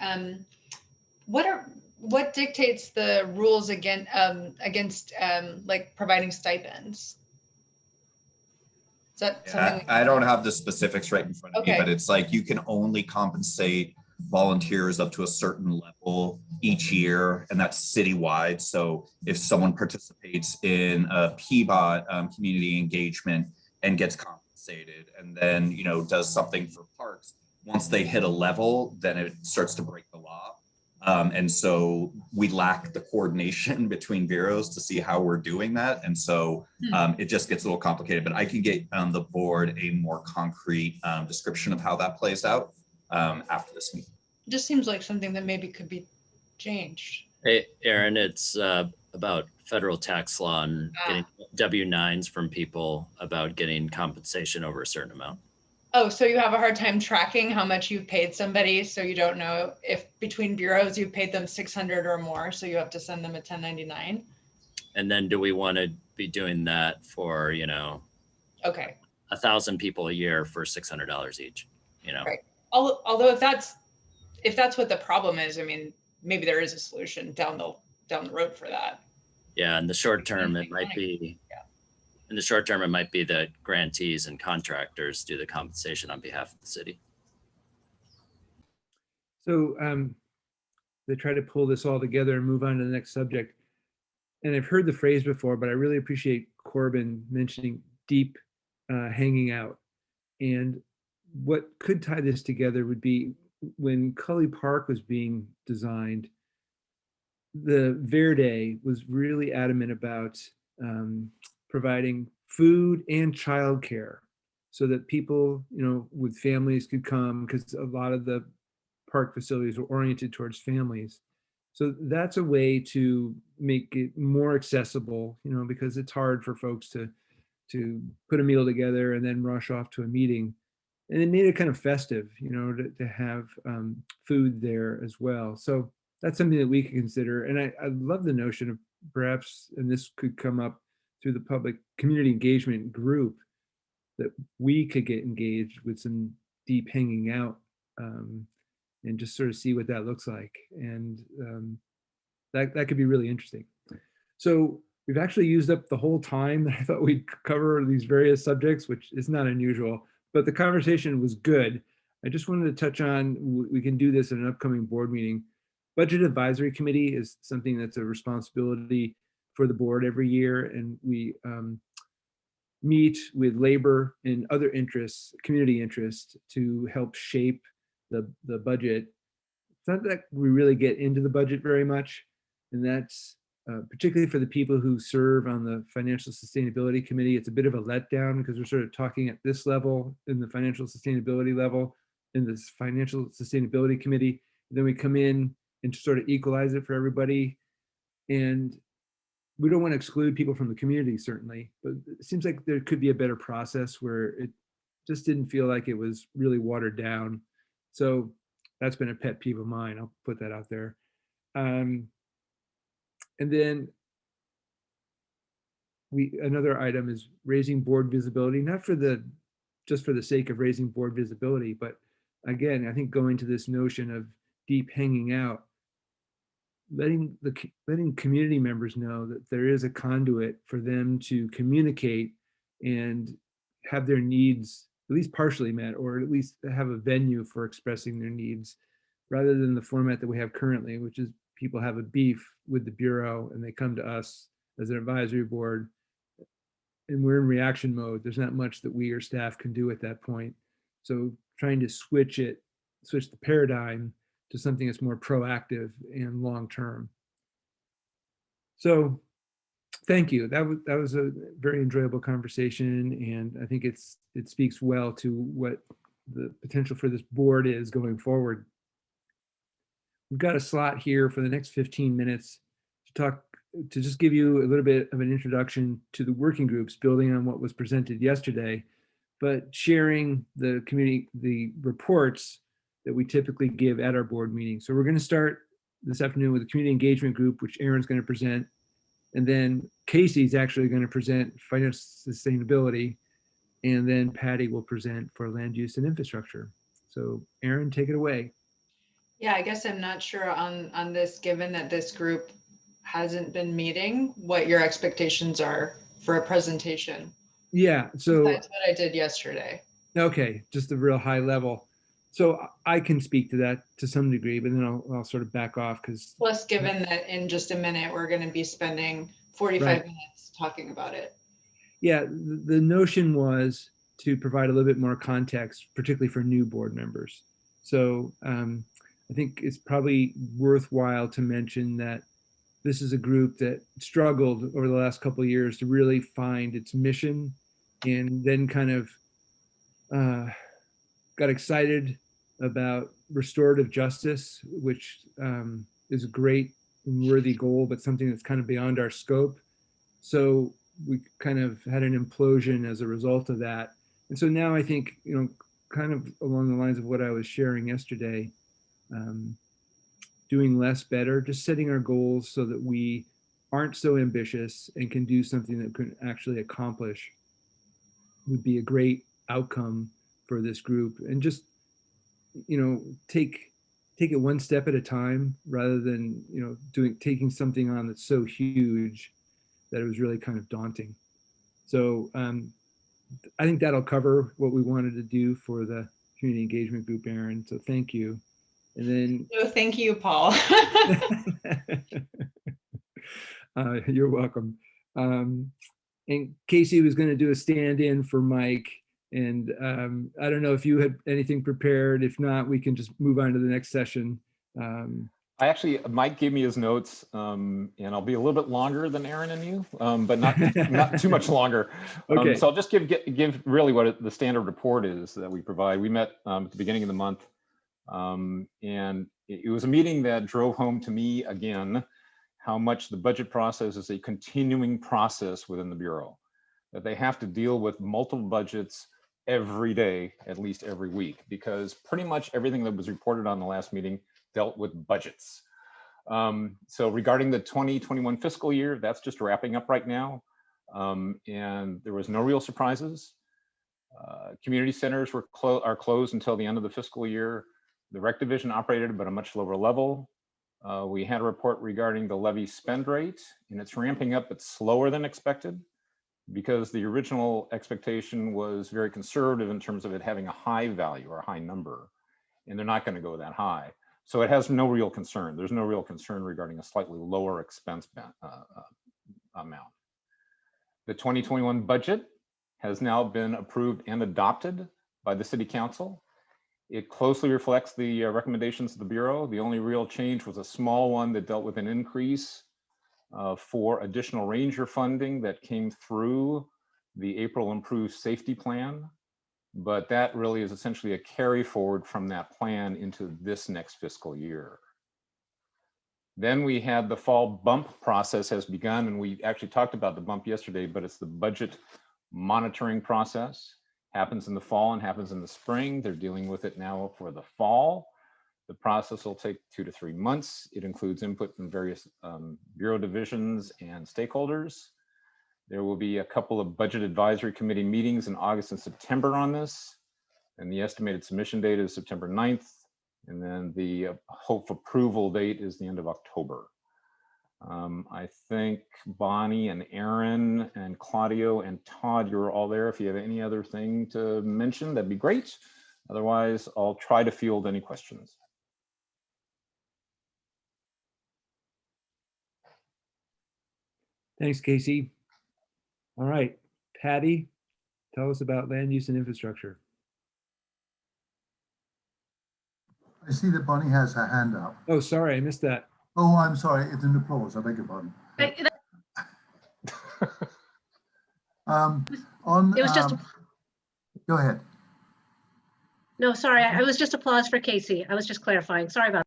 what dictates the rules against like providing stipends? Is that something? I don't have the specifics right in front of me, but it's like you can only compensate volunteers up to a certain level each year, and that's citywide. So if someone participates in a PBOT community engagement and gets compensated, and then, you know, does something for parks, once they hit a level, then it starts to break the law. And so we lack the coordination between bureaus to see how we're doing that. And so it just gets a little complicated, but I can get the board a more concrete description of how that plays out after this meeting. Just seems like something that maybe could be changed. Hey, Aaron, it's about federal tax law and getting W-9s from people about getting compensation over a certain amount. Oh, so you have a hard time tracking how much you've paid somebody, so you don't know if between bureaus you've paid them 600 or more, so you have to send them a 1099. And then do we want to be doing that for, you know, Okay. 1,000 people a year for $600 each, you know? Right. Although if that's what the problem is, I mean, maybe there is a solution down the road for that. Yeah, in the short term, it might be, in the short term, it might be that grantees and contractors do the compensation on behalf of the city. So they try to pull this all together and move on to the next subject. And I've heard the phrase before, but I really appreciate Corbin mentioning deep hanging out. And what could tie this together would be when Cully Park was being designed, the Verde was really adamant about providing food and childcare so that people, you know, with families could come, because a lot of the park facilities are oriented towards families. So that's a way to make it more accessible, you know, because it's hard for folks to put a meal together and then rush off to a meeting. And it made it kind of festive, you know, to have food there as well. So that's something that we can consider. And I love the notion of perhaps, and this could come up through the public community engagement group, that we could get engaged with some deep hanging out and just sort of see what that looks like. And that could be really interesting. So we've actually used up the whole time that I thought we'd cover these various subjects, which is not unusual, but the conversation was good. I just wanted to touch on, we can do this in an upcoming board meeting. Budget Advisory Committee is something that's a responsibility for the board every year. And we meet with labor and other interests, community interests, to help shape the budget. It's not that we really get into the budget very much, and that's particularly for the people who serve on the Financial Sustainability Committee. It's a bit of a letdown because we're sort of talking at this level in the Financial Sustainability level in this Financial Sustainability Committee. And then we come in and sort of equalize it for everybody. And we don't want to exclude people from the community, certainly, but it seems like there could be a better process where it just didn't feel like it was really watered down. So that's been a pet peeve of mine. I'll put that out there. And then another item is raising board visibility, not for just for the sake of raising board visibility, but again, I think going to this notion of deep hanging out, letting community members know that there is a conduit for them to communicate and have their needs at least partially met, or at least have a venue for expressing their needs, rather than the format that we have currently, which is people have a beef with the Bureau and they come to us as an advisory board and we're in reaction mode. There's not much that we or staff can do at that point. So trying to switch the paradigm to something that's more proactive and long-term. So thank you. That was a very enjoyable conversation, and I think it speaks well to what the potential for this board is going forward. We've got a slot here for the next 15 minutes to just give you a little bit of an introduction to the working groups, building on what was presented yesterday, but sharing the reports that we typically give at our board meeting. So we're going to start this afternoon with the community engagement group, which Aaron's going to present. And then Casey's actually going to present financial sustainability. And then Patty will present for land use and infrastructure. So Aaron, take it away. Yeah, I guess I'm not sure on this, given that this group hasn't been meeting, what your expectations are for a presentation. Yeah, so that's what I did yesterday. Okay, just a real high level. So I can speak to that to some degree, but then I'll sort of back off because. Plus, given that in just a minute, we're going to be spending 45 minutes talking about it. Yeah, the notion was to provide a little bit more context, particularly for new board members. So I think it's probably worthwhile to mention that this is a group that struggled over the last couple of years to really find its mission, and then kind of got excited about restorative justice, which is a great worthy goal, but something that's kind of beyond our scope. So we kind of had an implosion as a result of that. And so now I think, kind of along the lines of what I was sharing yesterday, doing less better, just setting our goals so that we aren't so ambitious and can do something that can actually accomplish would be a great outcome for this group. And just, take it one step at a time rather than, taking something on that's so huge that it was really kind of daunting. So I think that'll cover what we wanted to do for the community engagement group, Aaron. So thank you. And then So thank you, Paul. You're welcome. And Casey was going to do a stand-in for Mike. And I don't know if you had anything prepared. If not, we can just move on to the next session. Mike gave me his notes, and I'll be a little bit longer than Aaron and you, but not too much longer. Okay. So I'll just give really what the standard report is that we provide. We met at the beginning of the month, and it was a meeting that drove home to me again how much the budget process is a continuing process within the Bureau, that they have to deal with multiple budgets every day, at least every week, because pretty much everything that was reported on the last meeting dealt with budgets. So regarding the 2021 fiscal year, that's just wrapping up right now. And there was no real surprises. Community centers are closed until the end of the fiscal year. The rec division operated at a much lower level. We had a report regarding the levy spend rate, and it's ramping up, but slower than expected, because the original expectation was very conservative in terms of it having a high value or a high number, and they're not going to go that high. So it has no real concern. There's no real concern regarding a slightly lower expense amount. The 2021 budget has now been approved and adopted by the City Council. It closely reflects the recommendations of the Bureau. The only real change was a small one that dealt with an increase for additional ranger funding that came through the April Improved Safety Plan. But that really is essentially a carry forward from that plan into this next fiscal year. Then we had the fall bump process has begun, and we actually talked about the bump yesterday, but it's the budget monitoring process. Happens in the fall and happens in the spring. They're dealing with it now for the fall. The process will take 2 to 3 months. It includes input from various Bureau divisions and stakeholders. There will be a couple of budget advisory committee meetings in August and September on this. And the estimated submission date is September 9th. And then the hope approval date is the end of October. I think Bonnie and Aaron and Claudio and Todd, you're all there. If you have any other thing to mention, that'd be great. Otherwise, I'll try to field any questions. Thanks, Casey. All right, Patty, tell us about land use and infrastructure. I see that Bonnie has her hand up. Oh, sorry, I missed that. Oh, I'm sorry. It's an applause. I beg your pardon. It was just. Go ahead. No, sorry, I was just applause for Casey. I was just clarifying. Sorry about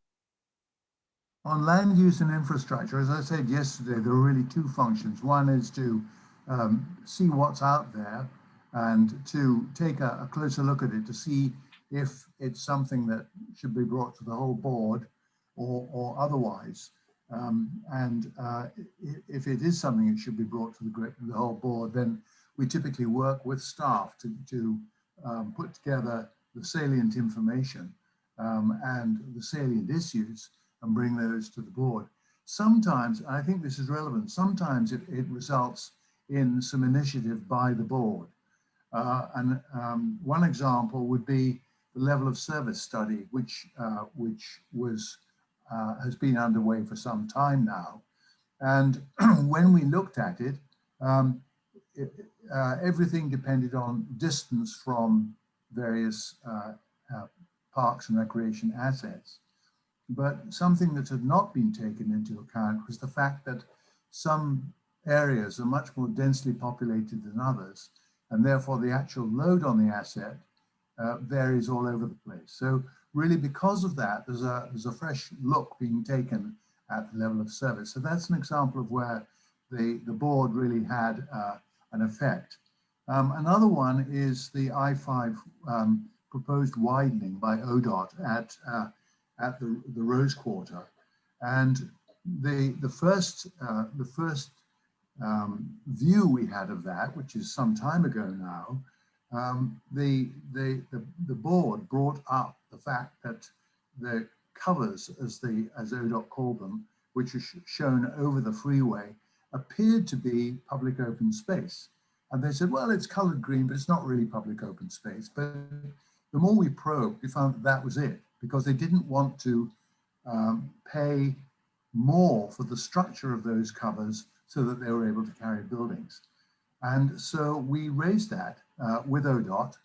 that. On land use and infrastructure, as I said yesterday, there are really two functions. One is to see what's out there and to take a closer look at it to see if it's something that should be brought to the whole board or otherwise. If it is something that should be brought to the whole board, then we typically work with staff to put together the salient information and the salient issues and bring those to the board. Sometimes, I think this is relevant, sometimes it results in some initiative by the board. One example would be the level of service study, which has been underway for some time now. And when we looked at it, everything depended on distance from various parks and recreation assets. But something that had not been taken into account was the fact that some areas are much more densely populated than others, and therefore the actual load on the asset varies all over the place. So really, because of that, there's a fresh look being taken at the level of service. So that's an example of where the board really had an effect. Another one is the I-5 proposed widening by ODOT at the Rose Quarter. And the first view we had of that, which is some time ago now, the board brought up the fact that the covers, as ODOT called them, which are shown over the freeway, appeared to be public open space. And they said, well, it's colored green, but it's not really public open space. But the more we probed, we found that that was it, because they didn't want to pay more for the structure of those covers so that they were able to carry buildings. And so we raised that with ODOT,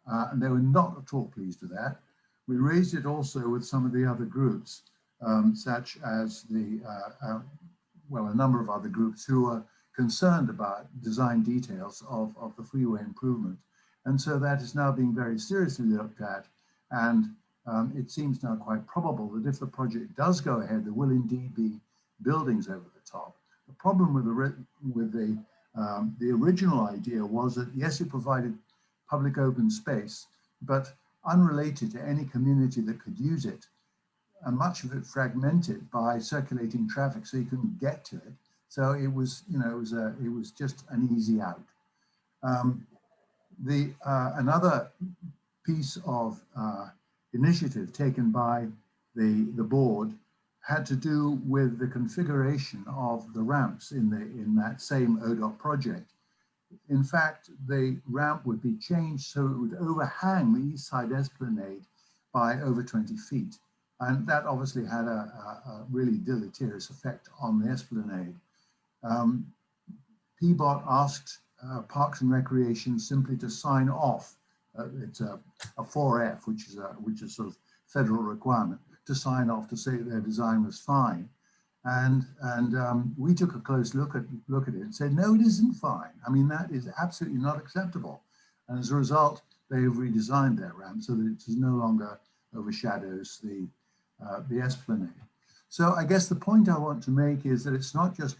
and they were not at all pleased with that. We raised it also with some of the other groups, such as a number of other groups who are concerned about design details of the freeway improvement. And so that is now being very seriously looked at. And it seems now quite probable that if the project does go ahead, there will indeed be buildings over the top. The problem with the original idea was that, yes, it provided public open space, but unrelated to any community that could use it, and much of it fragmented by circulating traffic, so you couldn't get to it. So it was, it was just an easy out. Another piece of initiative taken by the board had to do with the configuration of the ramps in that same ODOT project. In fact, the ramp would be changed so it would overhang the east side esplanade by over 20 feet. And that obviously had a really deleterious effect on the esplanade. PBOT asked Parks and Recreation simply to sign off. It's a 4F, which is sort of federal requirement, to sign off to say that their design was fine. And we took a close look at it and said, no, it isn't fine. I mean, that is absolutely not acceptable. And as a result, they've redesigned their ramp so that it no longer overshadows the esplanade. So I guess the point I want to make is that it's not just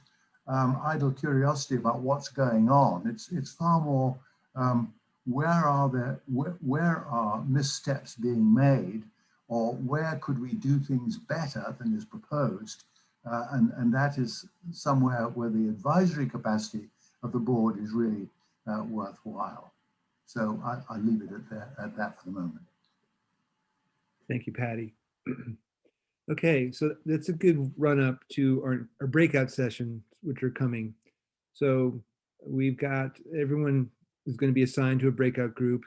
idle curiosity about what's going on. It's far more where are missteps being made, or where could we do things better than is proposed, and that is somewhere where the advisory capacity of the board is really worthwhile. So I leave it at that for the moment. Thank you, Patty. Okay, so that's a good run up to our breakout sessions, which are coming. So we've got, everyone is going to be assigned to a breakout group,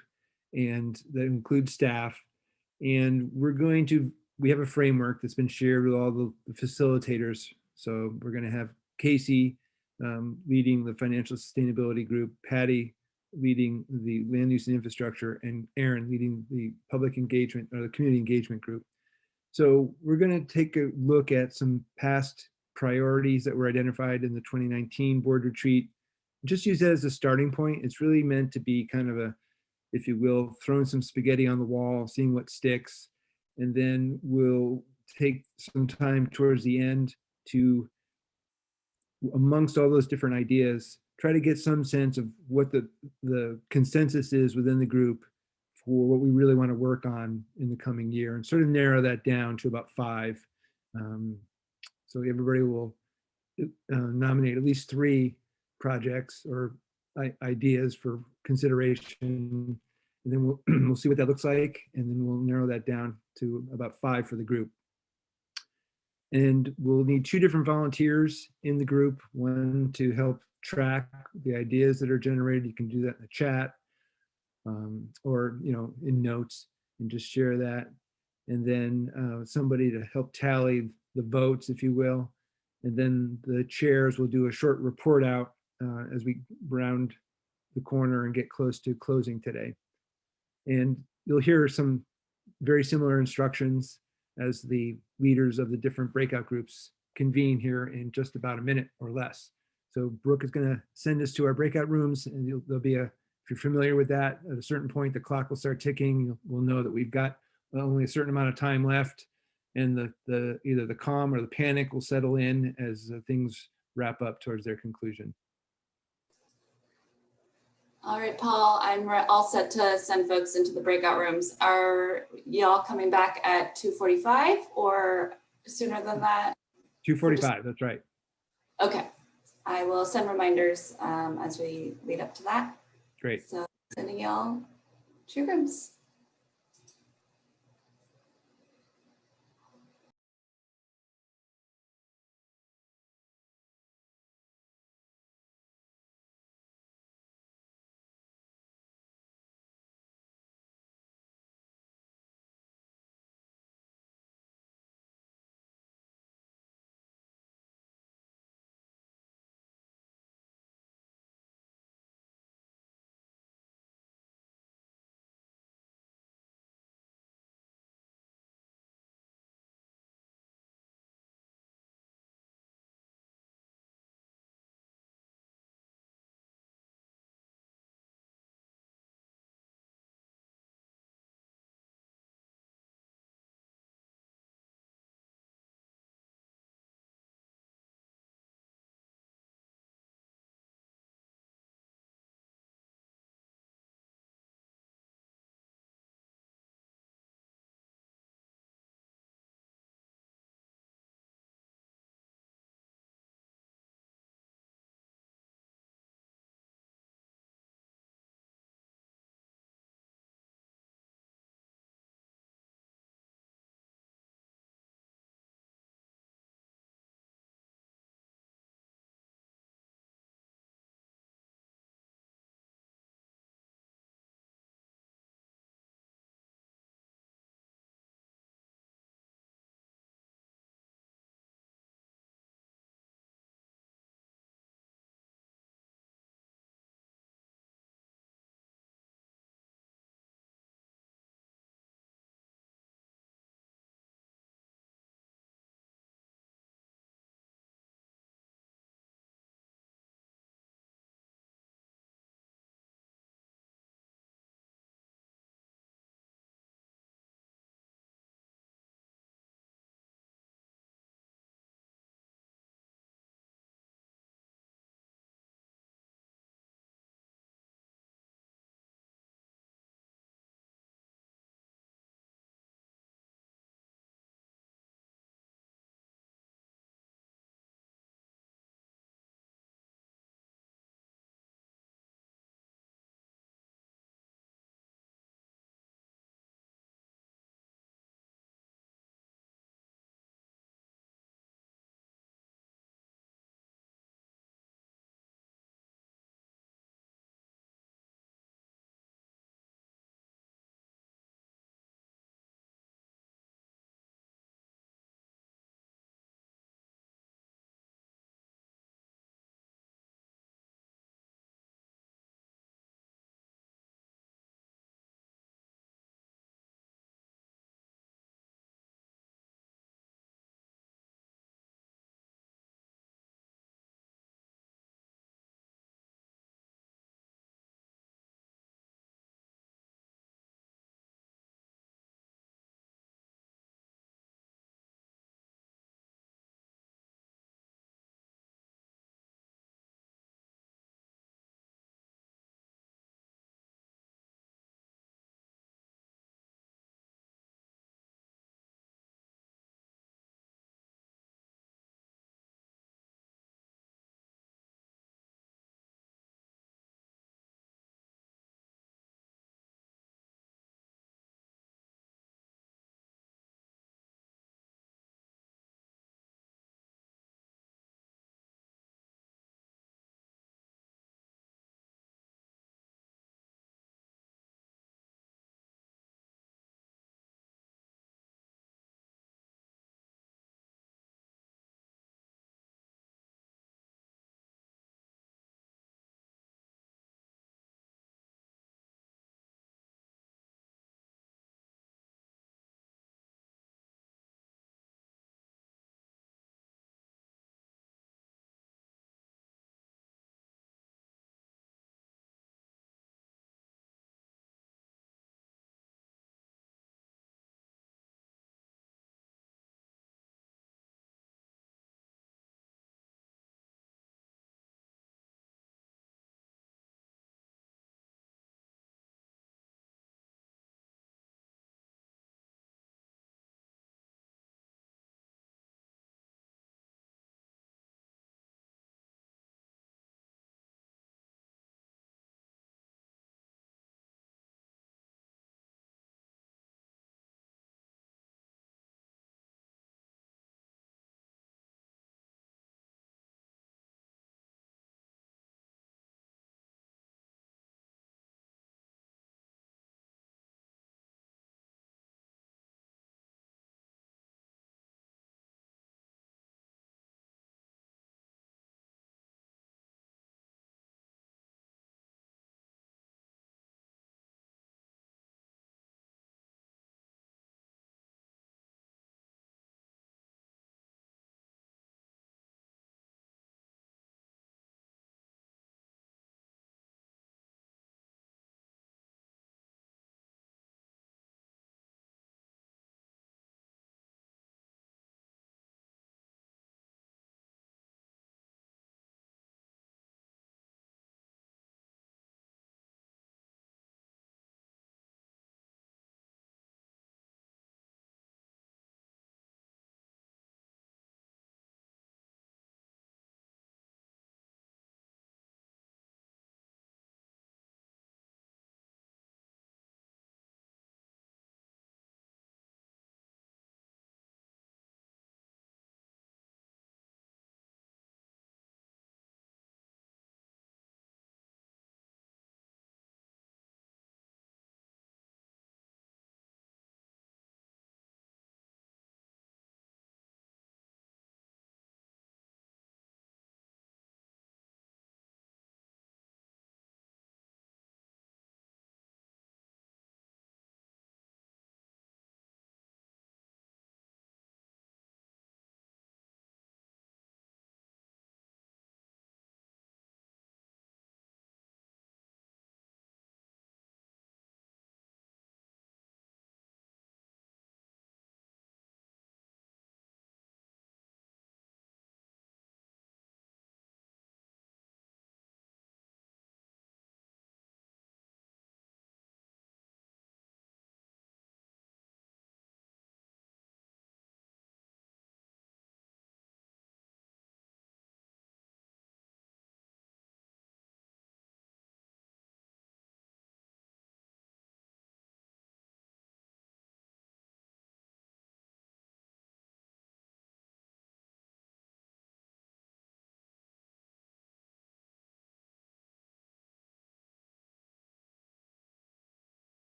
and that includes staff. And we have a framework that's been shared with all the facilitators. So we're going to have Casey leading the financial sustainability group, Patty leading the land use and infrastructure, and Aaron leading the public engagement or the community engagement group. So we're going to take a look at some past priorities that were identified in the 2019 board retreat. Just use that as a starting point. It's really meant to be kind of a, if you will, throwing some spaghetti on the wall, seeing what sticks. And then we'll take some time towards the end to, amongst all those different ideas, try to get some sense of what the consensus is within the group for what we really want to work on in the coming year, and sort of narrow that down to about 5. So everybody will nominate at least 3 projects or ideas for consideration, and then we'll see what that looks like, and then we'll narrow that down to about 5 for the group. And we'll need 2 different volunteers in the group, one to help track the ideas that are generated. You can do that in the chat, or in notes, and just share that. And then somebody to help tally the votes, if you will. And then the chairs will do a short report out as we round the corner and get close to closing today. And you'll hear some very similar instructions as the leaders of the different breakout groups convene here in just about a minute or less. So Brooke is going to send us to our breakout rooms, and there'll be if you're familiar with that, at a certain point, the clock will start ticking. We'll know that we've got only a certain amount of time left, and the either the calm or the panic will settle in as things wrap up towards their conclusion. All right, Paul, I'm all set to send folks into the breakout rooms. Are y'all coming back at 2:45 or sooner than that? 2:45, that's right. Okay, I will send reminders as we lead up to that. Great. So sending y'all to your rooms.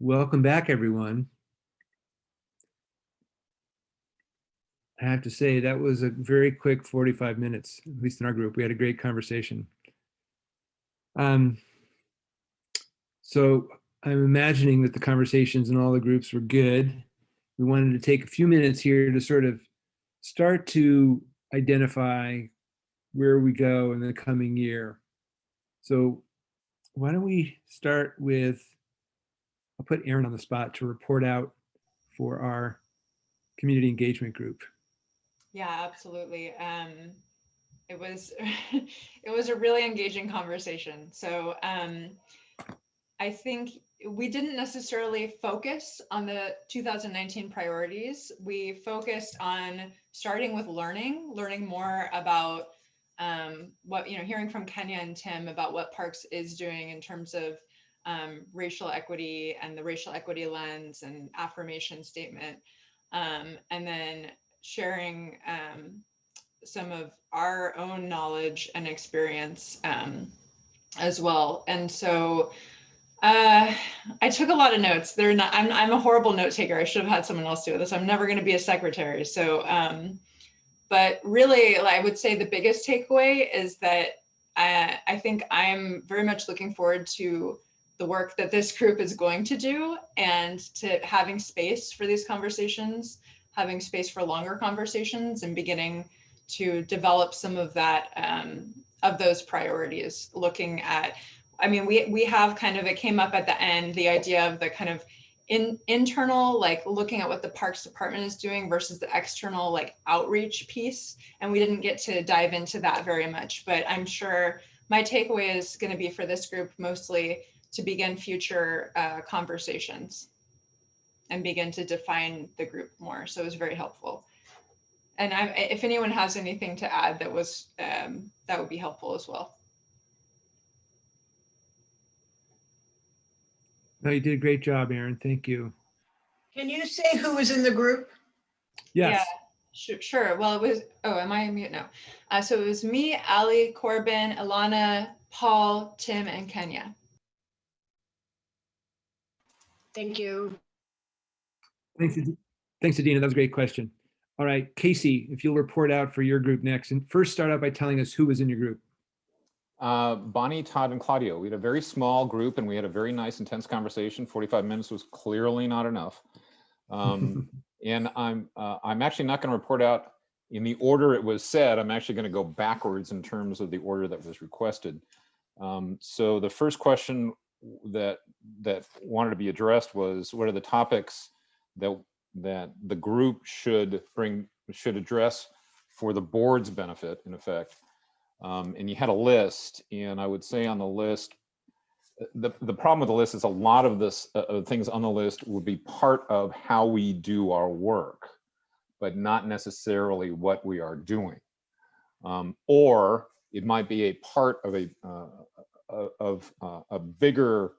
Welcome back, everyone. I have to say that was a very quick 45 minutes, at least in our group. We had a great conversation. So I'm imagining that the conversations in all the groups were good. We wanted to take a few minutes here to sort of start to identify where we go in the coming year. So why don't we start with, I'll put Aaron on the spot to report out for our community engagement group. Yeah, absolutely. It was it was a really engaging conversation. So I think we didn't necessarily focus on the 2019 priorities. We focused on starting with learning more about what, hearing from Kenya and Tim about what Parks is doing in terms of racial equity and the racial equity lens and affirmation statement. And then sharing some of our own knowledge and experience as well. And so I took a lot of notes. They're not, I'm a horrible note taker. I should have had someone else do this. I'm never going to be a secretary. So, but really, I would say the biggest takeaway is that I think I'm very much looking forward to the work that this group is going to do, and to having space for these conversations, having space for longer conversations, and beginning to develop some of that, of those priorities, looking at, I mean, we have kind of, it came up at the end, the idea of the kind of internal, like looking at what the Parks Department is doing versus the external, like outreach piece. And we didn't get to dive into that very much, but I'm sure my takeaway is going to be for this group mostly to begin future conversations and begin to define the group more. So it was very helpful. And if anyone has anything to add that was, that would be helpful as well. No, you did a great job, Aaron. Thank you. Can you say who was in the group? Yes. Yeah, sure. Well, it was, oh, am I on mute? No. So it was me, Ali, Corbin, Ilana, Paul, Tim, and Kenya. Thank you. Thanks, Adina. That was a great question. All right, Casey, if you'll report out for your group next, and first start out by telling us who was in your group. Bonnie, Todd, and Claudio. We had a very small group and we had a very nice, intense conversation. 45 minutes was clearly not enough. And I'm actually not going to report out in the order it was said. I'm actually going to go backwards in terms of the order that was requested. So the first question that wanted to be addressed was, what are the topics that the group should address for the board's benefit, in effect. And you had a list, and I would say on the list, the problem with the list is a lot of this things on the list would be part of how we do our work, but not necessarily what we are doing. Or it might be a part of a bigger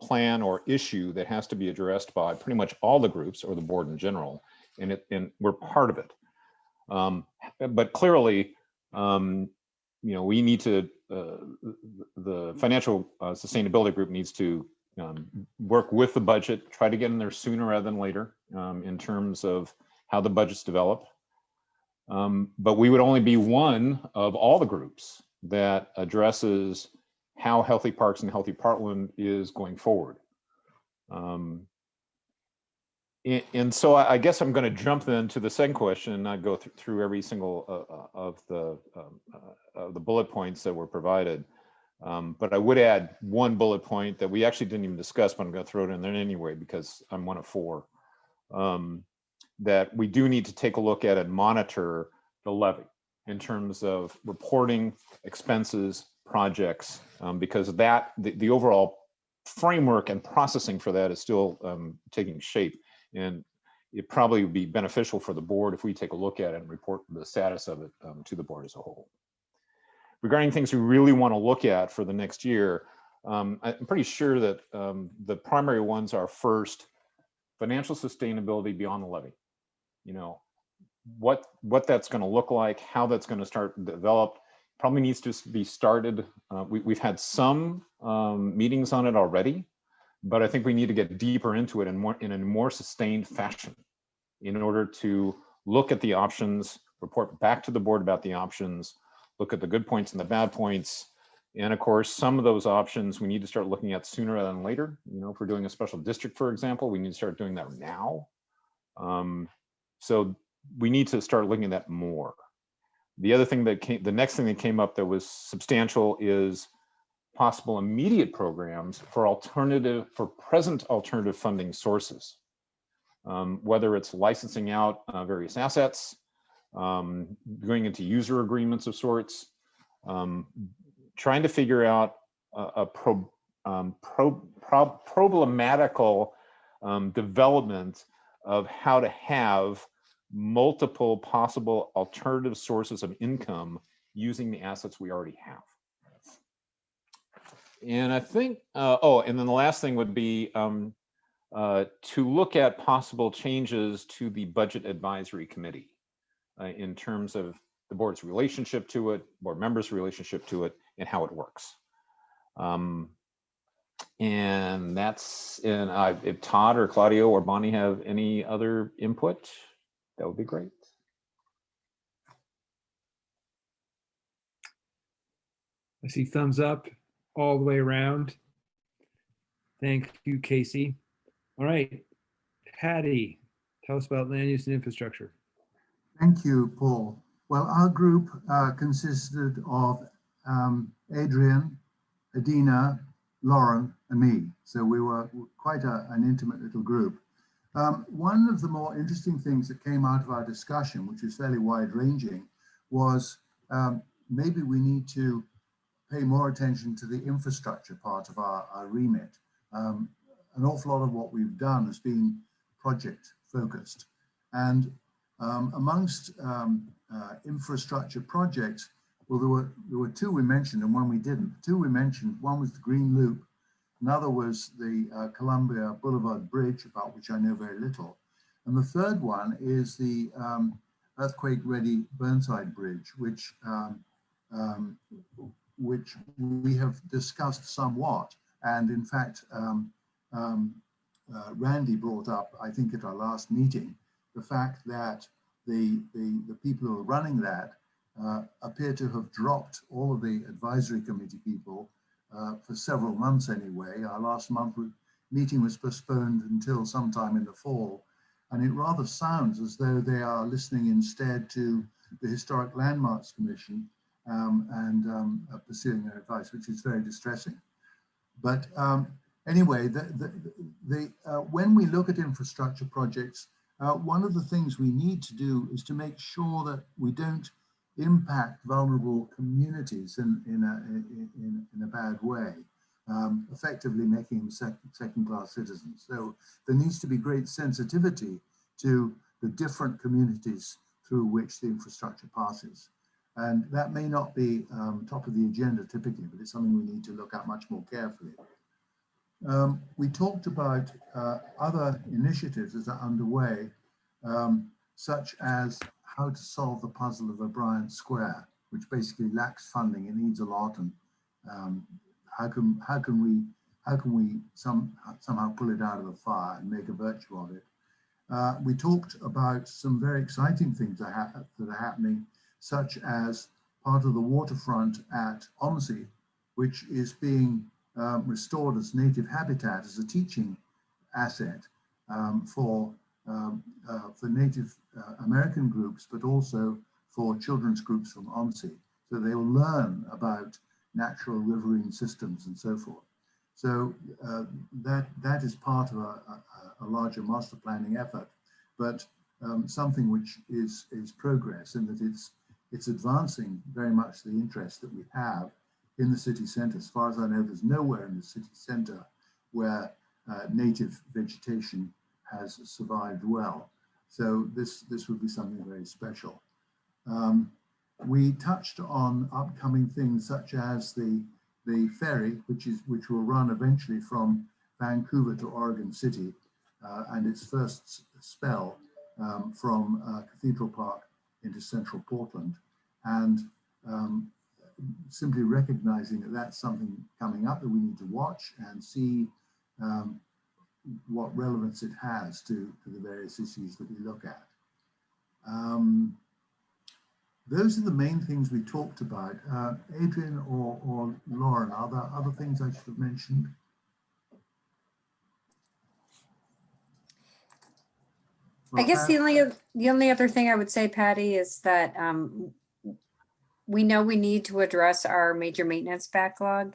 plan or issue that has to be addressed by pretty much all the groups or the board in general, and we're part of it. But clearly, we need to, the financial sustainability group needs to work with the budget, try to get in there sooner rather than later in terms of how the budget's developed. But we would only be one of all the groups that addresses how Healthy Parks and Healthy Parkland is going forward. And so I guess I'm going to jump then to the second question and not go through every single of the bullet points that were provided. But I would add one bullet point that we actually didn't even discuss, but I'm going to throw it in there anyway because I'm one of four. That we do need to take a look at and monitor the levy in terms of reporting expenses, projects, because the overall framework and processing for that is still taking shape. And it probably would be beneficial for the board if we take a look at it and report the status of it to the board as a whole. Regarding things we really want to look at for the next year, I'm pretty sure that the primary ones are first, financial sustainability beyond the levy. What that's going to look like, how that's going to start to develop, probably needs to be started. We've had some meetings on it already, but I think we need to get deeper into it in a more sustained fashion in order to look at the options, report back to the board about the options, look at the good points and the bad points. And of course, some of those options we need to start looking at sooner rather than later. You know, if we're doing a special district, for example, we need to start doing that now. So we need to start looking at that more. The next thing that came up that was substantial is possible immediate programs for present alternative funding sources. Whether it's licensing out various assets, going into user agreements of sorts, trying to figure out a problematical development of how to have multiple possible alternative sources of income using the assets we already have. And I think, and then the last thing would be to look at possible changes to the Budget Advisory Committee in terms of the board's relationship to it, board members' relationship to it, and how it works. And if Todd or Claudio or Bonnie have any other input, that would be great. I see thumbs up all the way around. Thank you, Casey. All right, Patty, tell us about land use and infrastructure. Thank you, Paul. Well, our group consisted of Adrian, Adina, Lauren, and me. So we were quite an intimate little group. One of the more interesting things that came out of our discussion, which is fairly wide-ranging, was maybe we need to pay more attention to the infrastructure part of our remit. An awful lot of what we've done has been project-focused. And amongst infrastructure projects, well, there were two we mentioned and one we didn't. The two we mentioned, one was the Green Loop, another was the Columbia Boulevard Bridge, about which I know very little. And the third one is the earthquake-ready Burnside Bridge, which we have discussed somewhat. And in fact, Randy brought up, I think at our last meeting, the fact that the people who are running that appear to have dropped all of the advisory committee people for several months anyway. Our last meeting was postponed until sometime in the fall. And it rather sounds as though they are listening instead to the Historic Landmarks Commission and pursuing their advice, which is very distressing. But anyway, when we look at infrastructure projects, one of the things we need to do is to make sure that we don't impact vulnerable communities in a bad way, effectively making them second-class citizens. So there needs to be great sensitivity to the different communities through which the infrastructure passes. And that may not be top of the agenda typically, but it's something we need to look at much more carefully. We talked about other initiatives that are underway, such as how to solve the puzzle of O'Brien Square, which basically lacks funding. It needs a lot, and how can we somehow pull it out of the fire and make a virtue of it? We talked about some very exciting things that are happening, such as part of the waterfront at OMSI, which is being restored as native habitat, as a teaching asset for Native American groups, but also for children's groups from OMSI. So they will learn about natural riverine systems and so forth. So that is part of a larger master planning effort, but something which is progress in that it's advancing very much the interest that we have in the city centre. As far as I know, there's nowhere in the city centre where native vegetation has survived well. So this would be something very special. We touched on upcoming things such as the ferry, which will run eventually from Vancouver to Oregon City, and its first spell from Cathedral Park into central Portland, and simply recognizing that that's something coming up that we need to watch and see what relevance it has to the various issues that we look at. Those are the main things we talked about. Adrian or Lauren, are there other things I should have mentioned? I guess the only other thing I would say, Patty, is that we know we need to address our major maintenance backlog.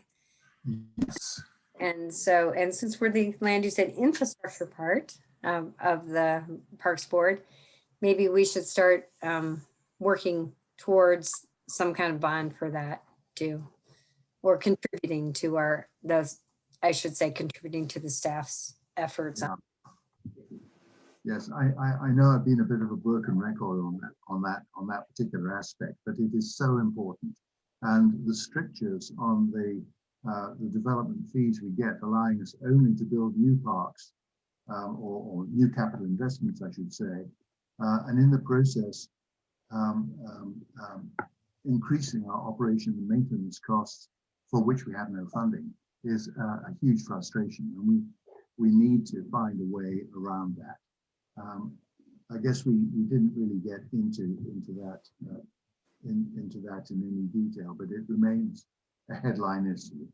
Yes. And so, and since we're the land use and infrastructure part of the Parks Board, maybe we should start working towards some kind of bond for that too, or contributing to I should say, contributing to the staff's efforts. Yeah. Yes, I know I've been a bit of a broken record on that particular aspect, but it is so important. And the strictures on the development fees we get, allowing us only to build new parks or new capital investments, I should say, and in the process, increasing our operation and maintenance costs for which we have no funding is a huge frustration, and we need to find a way around that. I guess we didn't really get into that in any detail, but it remains a headline issue.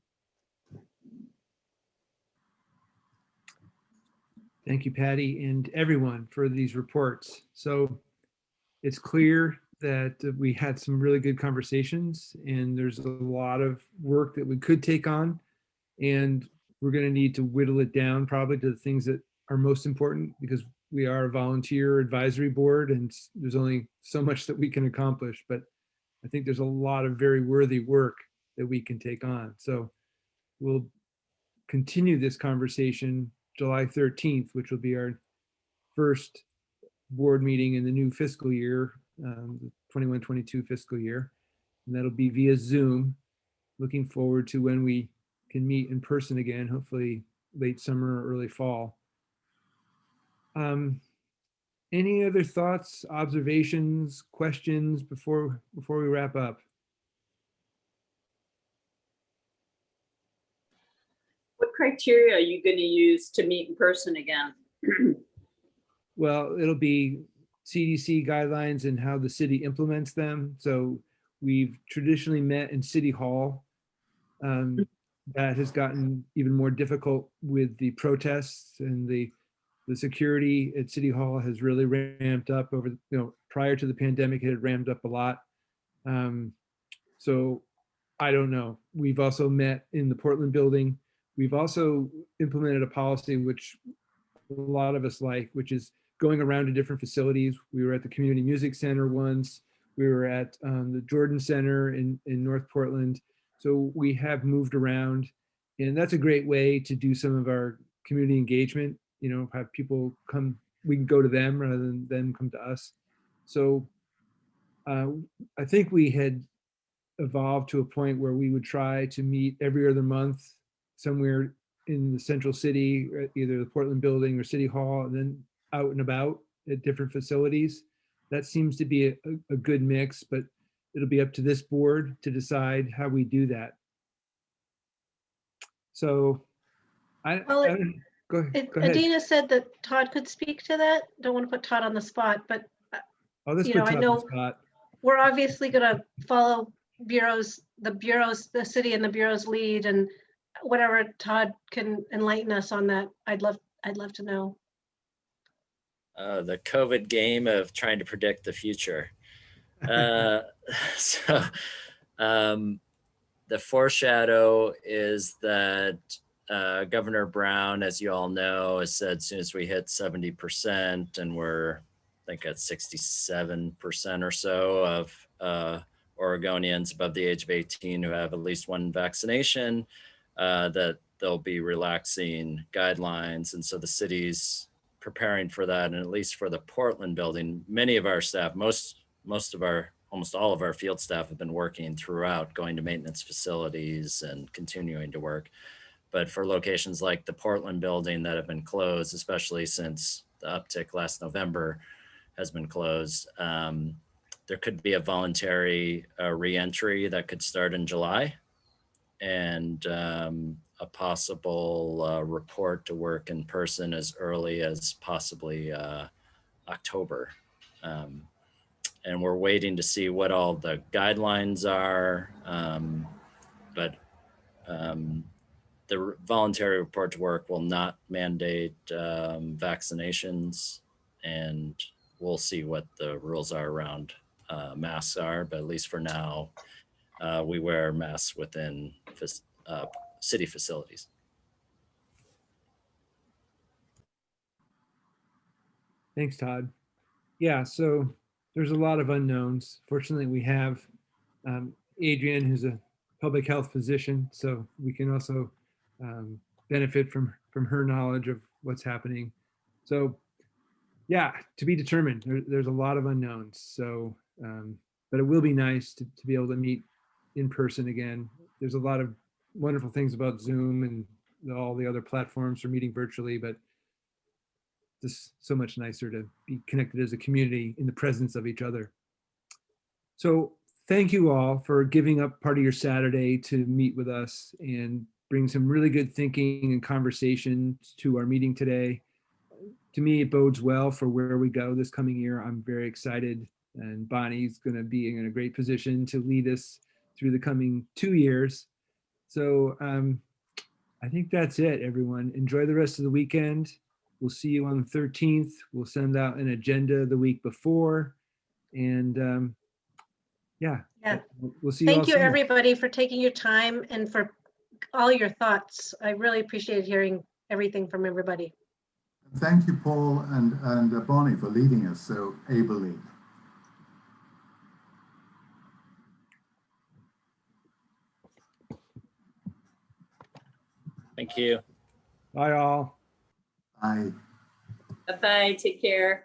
Thank you, Patty, and everyone for these reports. So it's clear that we had some really good conversations, and there's a lot of work that we could take on, and we're going to need to whittle it down probably to the things that are most important, because we are a volunteer advisory board and there's only so much that we can accomplish, but I think there's a lot of very worthy work that we can take on. So we'll continue this conversation July 13th, which will be our first board meeting in the new fiscal year, the 21-22 fiscal year. And that'll be via Zoom. Looking forward to when we can meet in person again, hopefully late summer or early fall. Any other thoughts, observations, questions before we wrap up? What criteria are you going to use to meet in person again? Well, it'll be CDC guidelines and how the city implements them. So we've traditionally met in City Hall. That has gotten even more difficult with the protests, and the security at City Hall has really ramped up over, prior to the pandemic, it had ramped up a lot. So I don't know. We've also met in the Portland building. We've also implemented a policy which a lot of us like, which is going around to different facilities. We were at the Community Music Center once. We were at the Jordan Center in North Portland. So we have moved around, and that's a great way to do some of our community engagement. Have people come, we can go to them rather than them come to us. So I think we had evolved to a point where we would try to meet every other month somewhere in the central city, either the Portland building or City Hall, and then out and about at different facilities. That seems to be a good mix, but it'll be up to this board to decide how we do that. So go ahead. Adina said that Todd could speak to that. Don't want to put Todd on the spot, but let's put Todd on the spot. We're obviously going to follow the city and the bureau's lead, and whatever Todd can enlighten us on that, I'd love to know. The COVID game of trying to predict the future. The foreshadow is that Governor Brown, as you all know, has said as soon as we hit 70%, and we're, I think at 67% or so of Oregonians above the age of 18 who have at least one vaccination, that they'll be relaxing guidelines. And so the city's preparing for that. And at least for the Portland building, many of our staff, almost all of our field staff have been working throughout, going to maintenance facilities and continuing to work. But for locations like the Portland building that have been closed, especially since the uptick last November has been closed, there could be a voluntary re-entry that could start in July. and a possible report to work in person as early as possibly October. And we're waiting to see what all the guidelines are. But the voluntary report to work will not mandate vaccinations, and we'll see what the rules are around masks are, but at least for now, we wear masks within city facilities. Thanks, Todd. Yeah, so there's a lot of unknowns. Fortunately, we have Adrienne, who's a public health physician, so we can also benefit from her knowledge of what's happening. So yeah, to be determined. There's a lot of unknowns. So, but it will be nice to be able to meet in person again. There's a lot of wonderful things about Zoom and all the other platforms for meeting virtually, but just so much nicer to be connected as a community in the presence of each other. So thank you all for giving up part of your Saturday to meet with us and bring some really good thinking and conversation to our meeting today. To me, it bodes well for where we go this coming year. I'm very excited, and Bonnie's going to be in a great position to lead us through the coming 2 years. So I think that's it, everyone. Enjoy the rest of the weekend. We'll see you on the 13th. We'll send out an agenda the week before. And yeah, we'll see you all Thank you, soon. everybody, for taking your time and for all your thoughts. I really appreciated hearing everything from everybody. Thank you, Paul and Bonnie, for leading us so ably. Thank you. Bye all. Bye. Bye-bye, take care.